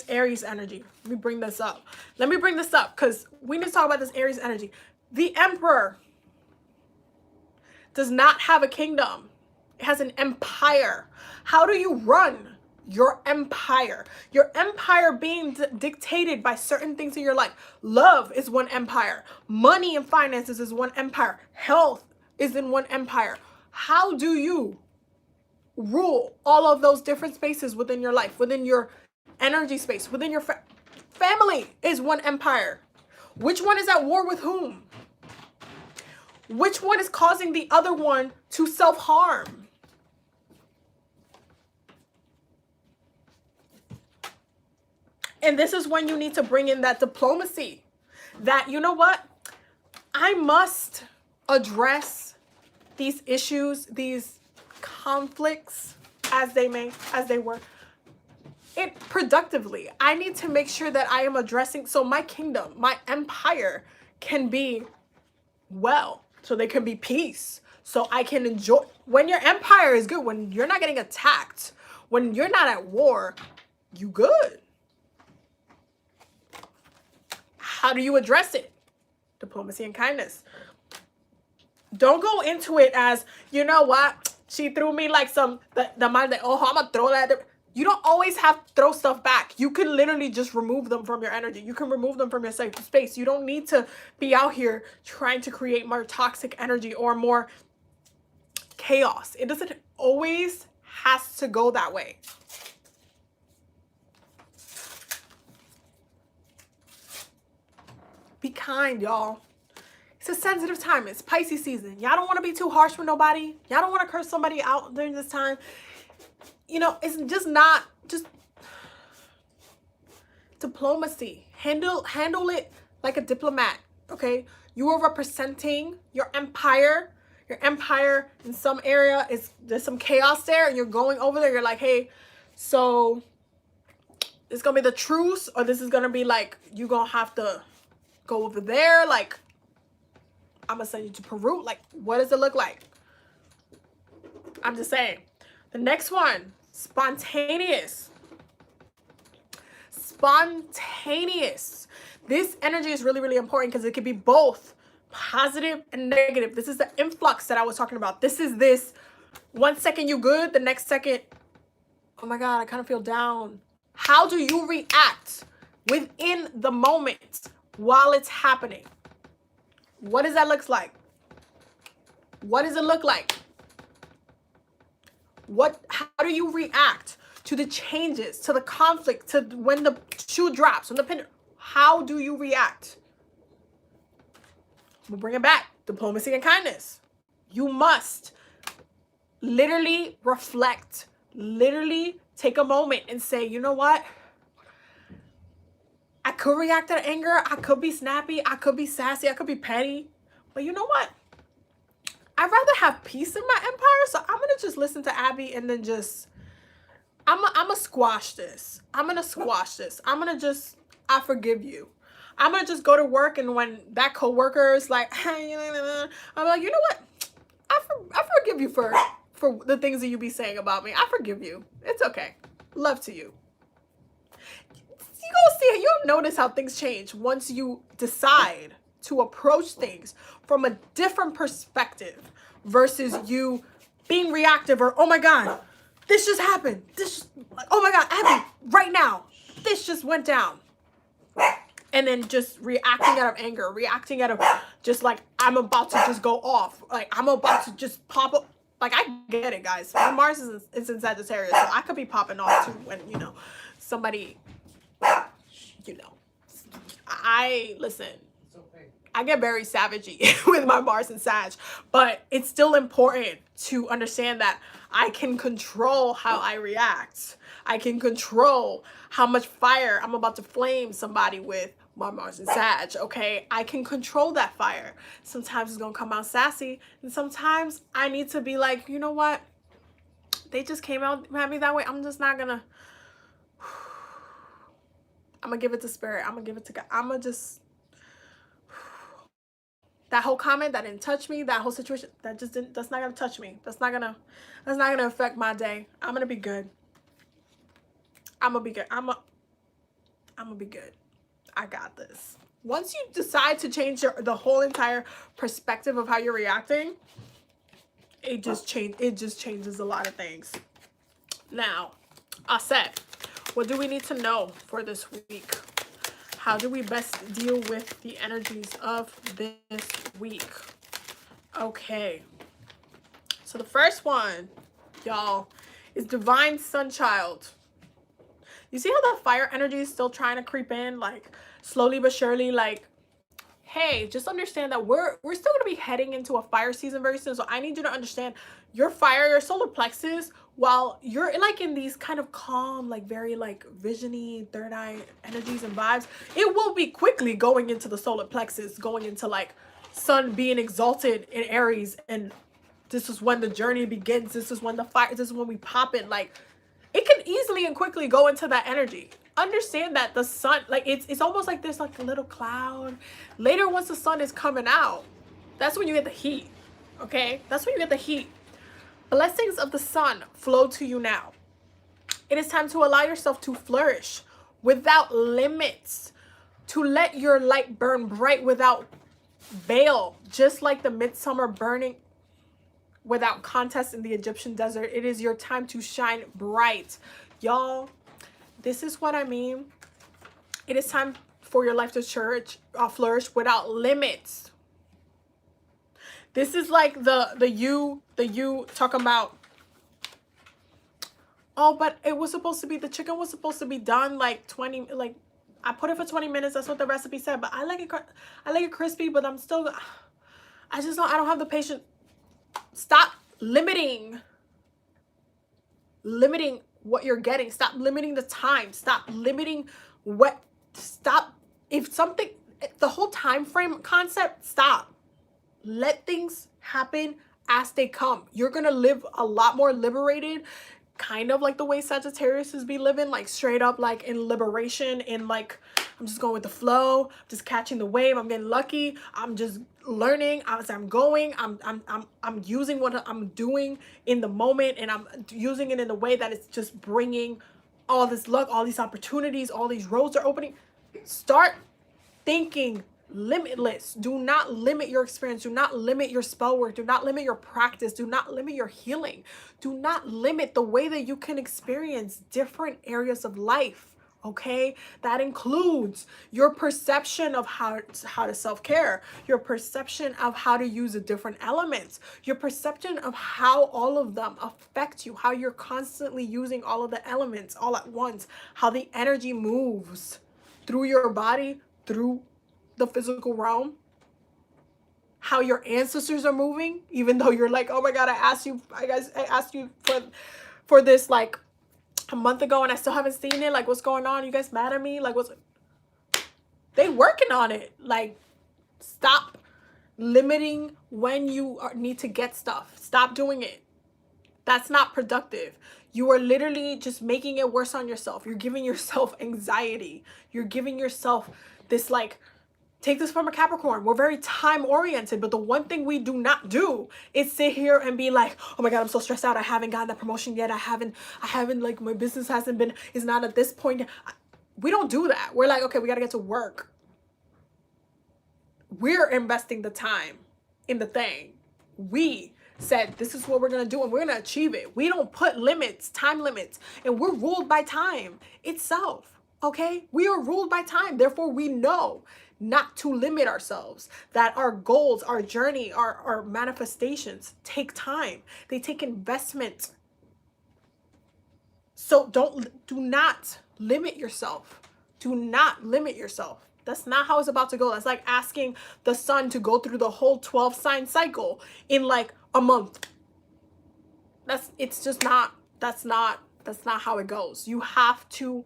Aries energy. Let me bring this up. Let me bring this up because we need to talk about this Aries energy. The Emperor does not have a kingdom. It has an empire. How do you run your empire? Your empire being dictated by certain things in your life. Love is one empire. Money and finances is one empire. Health is in one empire. How do you rule all of those different spaces within your life, within your energy space, within your family is one empire? Which one is at war with whom? Which one is causing the other one to self-harm? And this is when you need to bring in that diplomacy. That, you know what? I must address these issues, these conflicts, as they were, it productively. I need to make sure that I am addressing, so my kingdom, my empire can be well, so there can be peace, so I can enjoy. When your empire is good, when you're not getting attacked, when you're not at war, you good. How do you address it? Diplomacy and kindness. Don't go into it as, you know what, she threw me like some, the mind that, oh, I'm gonna throw that. You don't always have to throw stuff back. You can literally just remove them from your energy. You can remove them from your safe space. You don't need to be out here trying to create more toxic energy or more chaos. It doesn't always has to go that way. Be kind, y'all. It's a sensitive time. It's Pisces season. Y'all don't want to be too harsh with nobody. Y'all don't want to curse somebody out during this time. You know, it's just not, just diplomacy. Handle it like a diplomat, okay? You are representing your empire. Your empire in some area, there's some chaos there, and you're going over there. You're like, hey, so it's going to be the truce, or this is going to be like, you're going to have to go over there, like, I'm gonna send you to Peru. Like, what does it look like? I'm just saying. The next one, spontaneous. Spontaneous. This energy is really, really important because it could be both positive and negative. This is the influx that I was talking about. This is this 1 second you good, the next second, oh my God, I kind of feel down. How do you react within the moment while it's happening? What does that look like? What does it look like? How do you react to the changes, to the conflict, to when the shoe drops, when the pin? How do you react? We'll bring it back. Diplomacy and kindness. You must literally reflect, literally take a moment and say, you know what? I could react to anger. I could be snappy. I could be sassy. I could be petty. But you know what? I'd rather have peace in my empire. So I'm going to just listen to Abby and then just, I'm going to squash this. I'm going to squash this. I'm going to just, I forgive you. I'm going to just go to work, and when that coworker is like, hey, I'm like, you know what? I forgive you for the things that you be saying about me. I forgive you. It's okay. Love to you. You go see it. You'll notice how things change once you decide to approach things from a different perspective versus you being reactive or, oh my God, this just happened. This just, like, oh my God, Abby, right now, this just went down. And then just reacting out of anger, reacting out of just like, I'm about to just go off. Like, I'm about to just pop up. Like, I get it, guys. My Mars is in Sagittarius, so I could be popping off too when, you know, somebody, you know, listen, I get very savagey with my Mars and Sag, but it's still important to understand that I can control how I react. I can control how much fire I'm about to flame somebody with my Mars and Sag, okay? I can control that fire. Sometimes it's gonna come out sassy, and sometimes I need to be like, you know what? They just came out at me that way. I'm just not gonna, I'm gonna give it to spirit. I'm gonna give it to God. I'm gonna just, that whole comment that didn't touch me, that whole situation, that just didn't, that's not gonna touch me. That's not gonna affect my day. I'm gonna be good. I'm gonna be good. I'm gonna be good. I got this. Once you decide to change the whole entire perspective of how you're reacting, it just changes a lot of things. Now, I said, what do we need to know for this week? How do we best deal with the energies of this week? Okay. So the first one, y'all, is Divine Sunchild. You see how the fire energy is still trying to creep in, like slowly but surely, like, hey, just understand that we're still gonna be heading into a fire season very soon. So I need you to understand your fire, your solar plexus, while you're like in these kind of calm, like very like visiony third eye energies and vibes, it will be quickly going into the solar plexus, going into like sun being exalted in Aries, and this is when the journey begins. This is when the fire, this is when we pop it. Like, it can easily and quickly go into that energy. Understand that the sun, like, it's almost like there's like a little cloud. Later, once the sun is coming out, that's when you get the heat. Okay, that's when you get the heat. Blessings of the sun flow to you now. It is time to allow yourself to flourish without limits, to let your light burn bright without veil, just like the midsummer burning without contest in the Egyptian desert. It is your time to shine bright. Y'all, this is what I mean. It is time for your life to flourish without limits. This is like the you talking about, oh, but it was supposed to be, the chicken was supposed to be done like 20, like I put it for 20 minutes. That's what the recipe said, but I like it crispy, but I don't have the patience. Stop limiting what you're getting. Stop limiting the time. Stop limiting if something, the whole time frame concept, stop. Let things happen as they come. You're gonna live a lot more liberated, kind of like the way Sagittarius is be living, like straight up like in liberation, in like, I'm just going with the flow, just catching the wave, I'm getting lucky, I'm just learning as I'm going, I'm using what I'm doing in the moment, and I'm using it in a way that it's just bringing all this luck, all these opportunities, all these roads are opening. Start thinking limitless. Do not limit your experience. Do not limit your spell work. Do not limit your practice. Do not limit your healing. Do not limit the way that you can experience different areas of life. Okay, that includes your perception of how to self-care, your perception of how to use the different elements, your perception of how all of them affect you, how you're constantly using all of the elements all at once, how the energy moves through your body, through the physical realm, how your ancestors are moving, even though you're like, oh my God, I asked you for this like a month ago and I still haven't seen it. Like, what's going on? You guys mad at me? Like, they working on it. Like, stop limiting when you need to get stuff. Stop doing it. That's not productive. You are literally just making it worse on yourself. You're giving yourself anxiety. You're giving yourself this, like, take this from a Capricorn. We're very time oriented, but the one thing we do not do is sit here and be like, oh my God, I'm so stressed out. I haven't gotten that promotion yet. I haven't like, my business is not at this point. We don't do that. We're like, okay, we got to get to work. We're investing the time in the thing. We said, this is what we're going to do and we're going to achieve it. We don't put limits, time limits, and we're ruled by time itself. Okay? We are ruled by time. Therefore, we know not to limit ourselves, that our goals, our journey, our manifestations take time. They take investment. So do not limit yourself. Do not limit yourself. That's not how it's about to go. That's like asking the sun to go through the whole 12 sign cycle in like a month. It's just not, that's not how it goes. You have to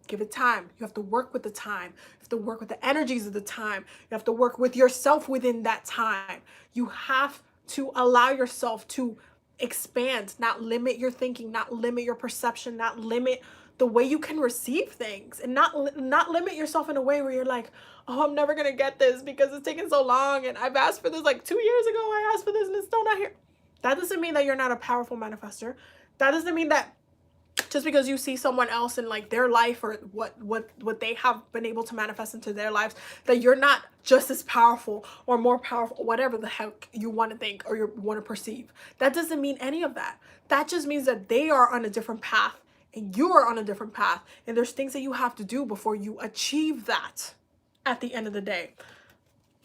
give it time. You have to work with the time. You have to work with the energies of the time. You have to work with yourself within that time. You have to allow yourself to expand, not limit your thinking, not limit your perception, not limit the way you can receive things, and not limit yourself in a way where you're like, oh, I'm never gonna get this because it's taking so long, and I've asked for this like 2 years ago. I asked for this and it's still not here. That doesn't mean that you're not a powerful manifester. That doesn't mean that just because you see someone else in like their life or what they have been able to manifest into their lives, that you're not just as powerful or more powerful, whatever the heck you want to think or you want to perceive. That doesn't mean any of that. That just means that they are on a different path and you are on a different path, and there's things that you have to do before you achieve that at the end of the day.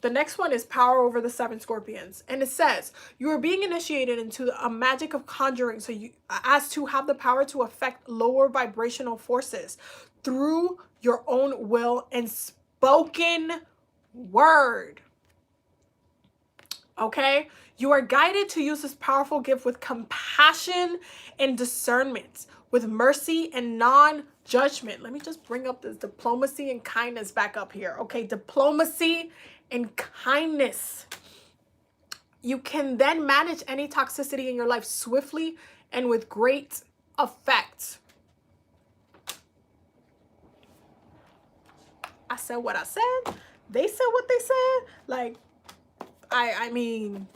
The next one is power over the 7 scorpions. And it says, you are being initiated into a magic of conjuring, so you as to have the power to affect lower vibrational forces through your own will and spoken word. Okay? You are guided to use this powerful gift with compassion and discernment, with mercy and non-judgment. Let me just bring up this diplomacy and kindness back up here. Okay? Diplomacy and kindness. You can then manage any toxicity in your life swiftly and with great effect. I said what I said. They said what they said. Like, I mean,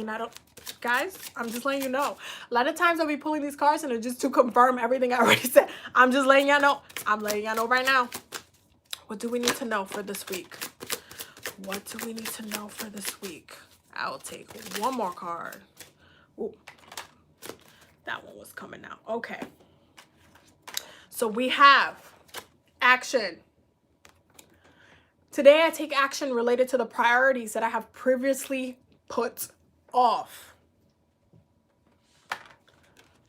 I don't, guys, I'm just letting you know. A lot of times I'll be pulling these cards and it's just to confirm everything I already said. I'm just letting y'all know. I'm letting y'all know right now. What do we need to know for this week? What do we need to know for this week? I'll take one more card. Ooh, that one was coming out. Okay. So we have action. Today I take action related to the priorities that I have previously put off.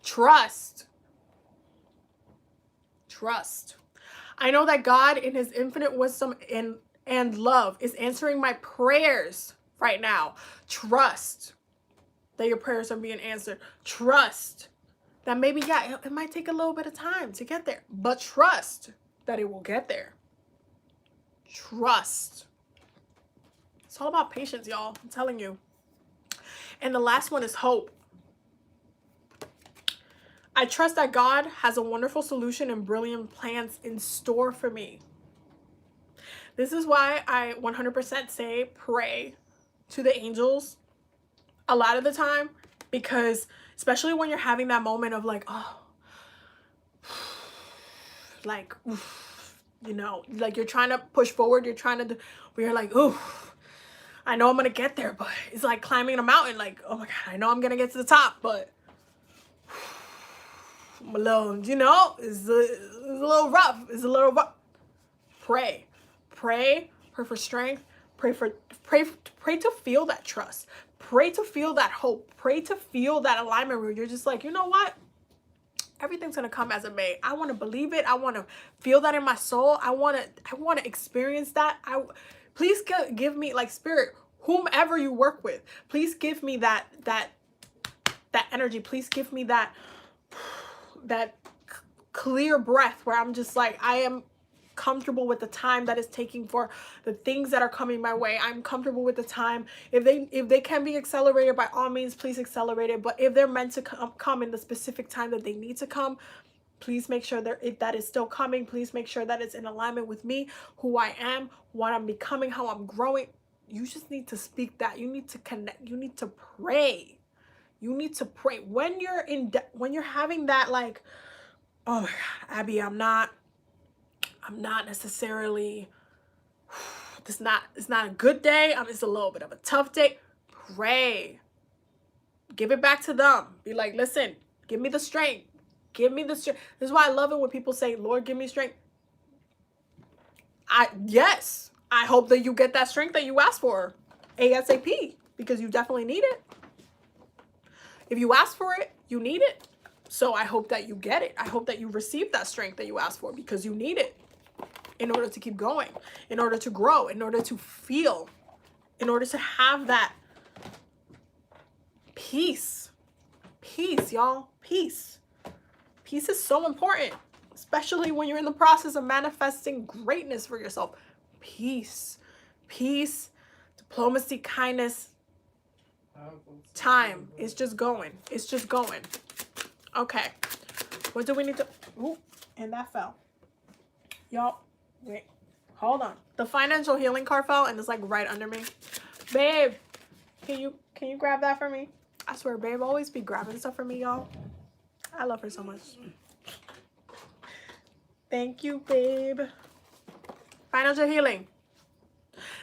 Trust. Trust. I know that God in his infinite wisdom and love is answering my prayers right now. Trust that your prayers are being answered. Trust that maybe, yeah, it might take a little bit of time to get there, but trust that it will get there. Trust. It's all about patience, y'all. I'm telling you. And the last one is hope. I trust that God has a wonderful solution and brilliant plans in store for me. This is why I 100% say pray to the angels a lot of the time, because especially when you're having that moment of like, oh, like, you know, like you're trying to push forward, you're trying to do, where you're like, ooh, I know I'm gonna get there, but it's like climbing a mountain, like, oh my God, I know I'm gonna get to the top, but I'm alone, you know, it's a little rough. It's a little rough. Pray for strength. Pray to feel that trust. Pray to feel that hope. Pray to feel that alignment where you're just like, you know what? Everything's gonna come as it may. I want to believe it. I want to feel that in my soul. I want to experience that. Please give me, like, spirit, whomever you work with, please give me that energy. Please give me that clear breath where I'm just like, I am comfortable with the time that is taking for the things that are coming my way. I'm comfortable with the time. If they can be accelerated, by all means, please accelerate it. But if they're meant to come in the specific time that they need to come, please make sure that is still coming. Please make sure that it's in alignment with me, who I am, what I'm becoming, how I'm growing. You just need to speak that. You need to connect. You need to pray. You need to pray when you're having that, like, oh my God, Abby, I'm not I'm not necessarily, it's not a good day. It's a little bit of a tough day. Pray. Give it back to them. Be like, listen, give me the strength. Give me the strength. This is why I love it when people say, Lord, give me strength. Yes, I hope that you get that strength that you asked for ASAP, because you definitely need it. If you ask for it, you need it. So I hope that you get it. I hope that you receive that strength that you asked for, because you need it in order to keep going, in order to grow, in order to feel, in order to have that peace. Peace, y'all. Peace. Peace is so important, especially when you're in the process of manifesting greatness for yourself. Peace. Peace, diplomacy, kindness. Time. It's just going. It's just going. Okay. What do we need to... Ooh, and that fell. Y'all, wait. Hold on. The financial healing card fell, and it's like right under me. Babe, can you grab that for me? I swear, babe always be grabbing stuff for me, y'all. I love her so much. Thank you, babe. Financial healing.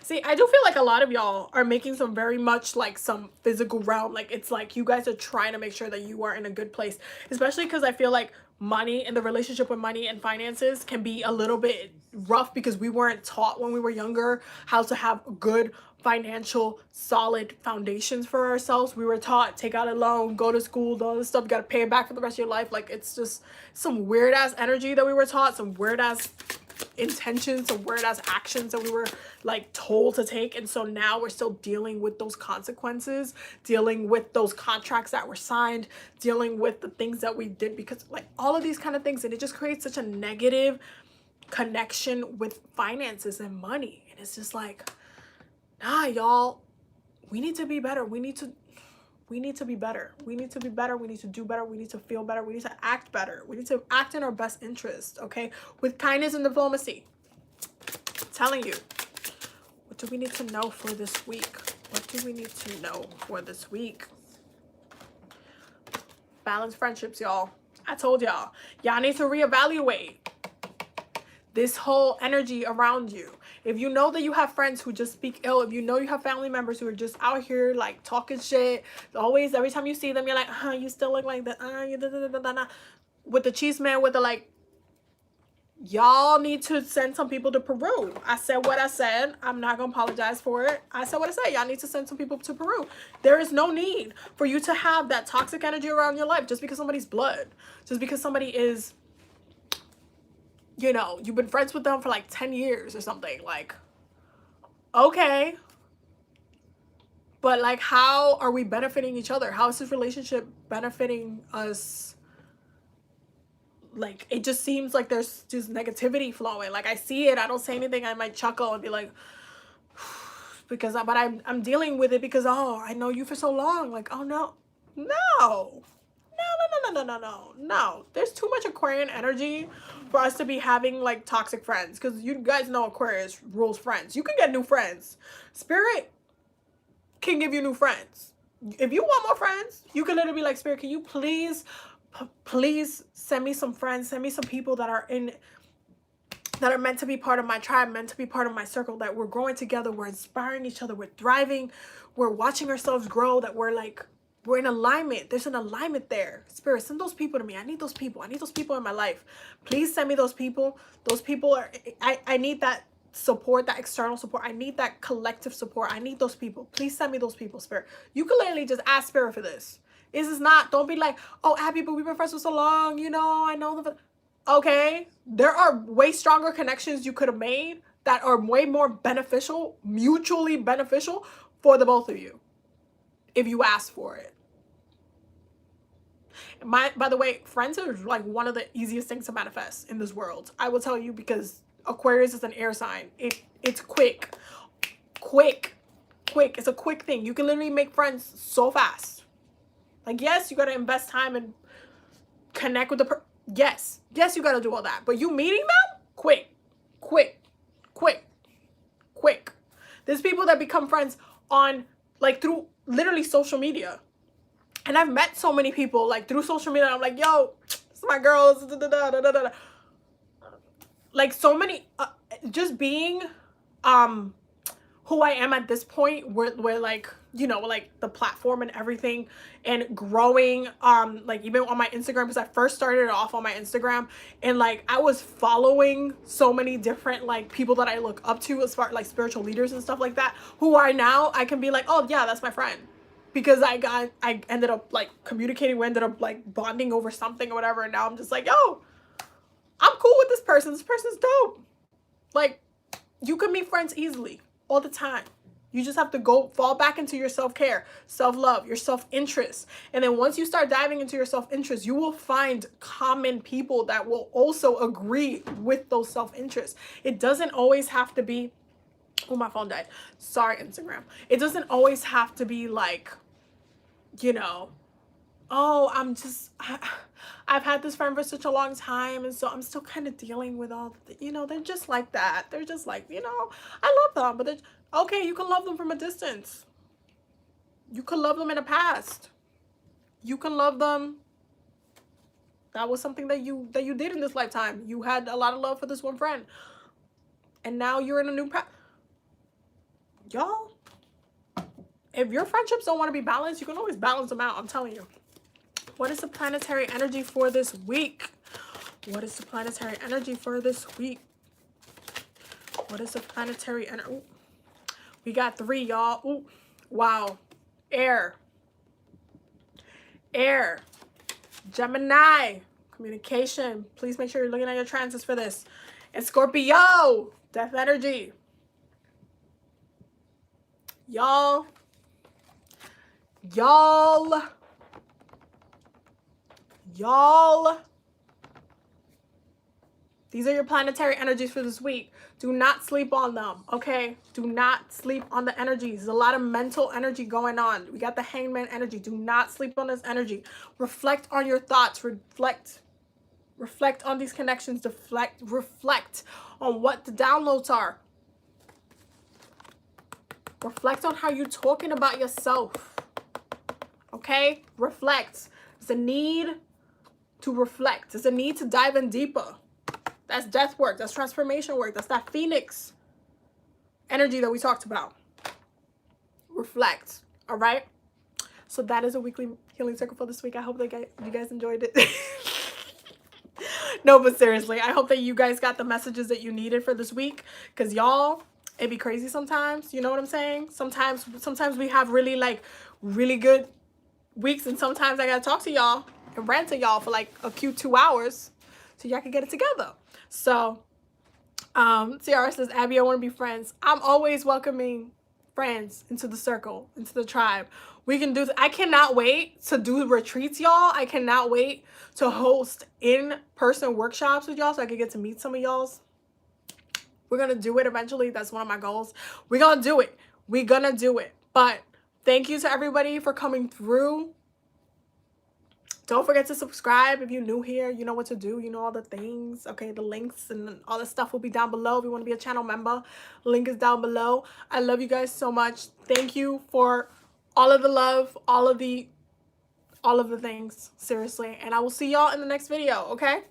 See, I do feel like a lot of y'all are making some very much like some physical realm. Like, it's like you guys are trying to make sure that you are in a good place. Especially because I feel like money and the relationship with money and finances can be a little bit rough, because we weren't taught when we were younger how to have good financial solid foundations for ourselves. We were taught, take out a loan, go to school, do all this stuff, you gotta pay it back for the rest of your life. Like, it's just some weird ass energy that we were taught, some weird ass intentions, some weird ass actions that we were like told to take. And so now we're still dealing with those consequences, dealing with those contracts that were signed, dealing with the things that we did, because like all of these kind of things, and it just creates such a negative connection with finances and money. And it's just like, nah, y'all, we need to be better. We need to be better. We need to be better. We need to do better. We need to feel better. We need to act better. We need to act in our best interest, okay? With kindness and diplomacy. I'm telling you. What do we need to know for this week? What do we need to know for this week? Balanced friendships, y'all. I told y'all. Y'all need to reevaluate this whole energy around you. If you know that you have friends who just speak ill, if you know you have family members who are just out here like talking shit, always, every time you see them, you're like, you still look like that, you da, da, da, da, da. With the cheese man, with the like, y'all need to send some people to Peru. I said what I said. I'm not gonna apologize for it. I said what I said. Y'all need to send some people to Peru. There is no need for you to have that toxic energy around your life just because somebody's blood, just because somebody is, you know, you've been friends with them for like 10 years or something. Like, okay. But like, how are we benefiting each other? How is this relationship benefiting us? Like, it just seems like there's just negativity flowing. Like, I see it. I don't say anything. I might chuckle and be like, because, but I'm dealing with it because, oh, I know you for so long. Like, oh, no. No. There's too much Aquarian energy for us to be having like toxic friends, because you guys know Aquarius rules friends. You can get new friends. Spirit can give you new friends. If you want more friends, you can literally be like, Spirit, can you please send me some friends, send me some people that are meant to be part of my tribe, meant to be part of my circle, that we're growing together, we're inspiring each other, we're thriving, we're watching ourselves grow, that we're in alignment. There's an alignment there. Spirit, send those people to me. I need those people. I need those people in my life. Please send me those people. Those people are, I need that support, that external support. I need that collective support. I need those people. Please send me those people, Spirit. You can literally just ask Spirit for this. This is not, don't be like, oh, Abby, but we've been friends for so long, you know, I know them. Okay, there are way stronger connections you could have made that are way more beneficial, mutually beneficial for the both of you, if you ask for it. By the way, friends are like one of the easiest things to manifest in this world. I will tell you, because Aquarius is an air sign. It's quick. It's a quick thing. You can literally make friends so fast. Like, yes, you got to invest time and connect with the yes, you got to do all that. But you meeting them, quick. There's people that become friends on like through literally social media. And I've met so many people like through social media. I'm like, yo, this is my girls. like so many, just being who I am at this point, where like, you know, like the platform and everything, and growing, like even on my Instagram, because I first started it off on my Instagram, and like I was following so many different like people that I look up to as far like spiritual leaders and stuff like that, who are now I can be like, oh yeah, that's my friend, because I ended up like communicating, we ended up like bonding over something or whatever, and now I'm just like, yo, I'm cool with this person. This person's dope. Like, you can meet friends easily all the time. You just have to go fall back into your self-care, self-love, your self-interest. And then once you start diving into your self-interest, you will find common people that will also agree with those self-interests. It doesn't always have to be, oh, my phone died. Sorry, Instagram. It doesn't always have to be like, you know, oh, I've had this friend for such a long time, and so I'm still kind of dealing with all the, you know, they're just like that. They're just like, you know, I love them, but they're, okay, you can love them from a distance. You can love them in the past. You can love them. That was something that you did in this lifetime. You had a lot of love for this one friend, and now you're in a new path. Y'all, if your friendships don't want to be balanced, you can always balance them out. I'm telling you. What is the planetary energy for this week? What is the planetary energy for this week? What is the planetary energy? We got 3, y'all. Ooh, wow. Air. Air. Gemini. Communication. Please make sure you're looking at your transits for this. And Scorpio. Death energy. Y'all. These are your planetary energies for this week. Do not sleep on them, okay? Do not sleep on the energies. There's a lot of mental energy going on. We got the Hangman energy. Do not sleep on this energy. Reflect on your thoughts. Reflect on these connections. Reflect on what the downloads are. Reflect on how you're talking about yourself, okay? Reflect. There's a need to reflect. There's a need to dive in deeper. That's death work. That's transformation work. That's that Phoenix energy that we talked about. Reflect. All right? So that is a weekly healing circle for this week. I hope that you guys enjoyed it. No, but seriously, I hope that you guys got the messages that you needed for this week. Because y'all, it be crazy sometimes. You know what I'm saying? Sometimes we have really good weeks. And sometimes I got to talk to y'all and rant to y'all for like a cute 2 hours. So y'all can get it together. So, Ciara says, Abby, I want to be friends. I'm always welcoming friends into the circle, into the tribe. We can do this. I cannot wait to do retreats, y'all. I cannot wait to host in-person workshops with y'all so I can get to meet some of y'all's. We're going to do it eventually. That's one of my goals. We're going to do it. We're going to do it. But thank you to everybody for coming through. Don't forget to subscribe if you're new here. You know what to do. You know all the things. Okay, the links and all the stuff will be down below. If you want to be a channel member, link is down below. I love you guys so much. Thank you for all of the love, all of the things. Seriously. And I will see y'all in the next video, okay?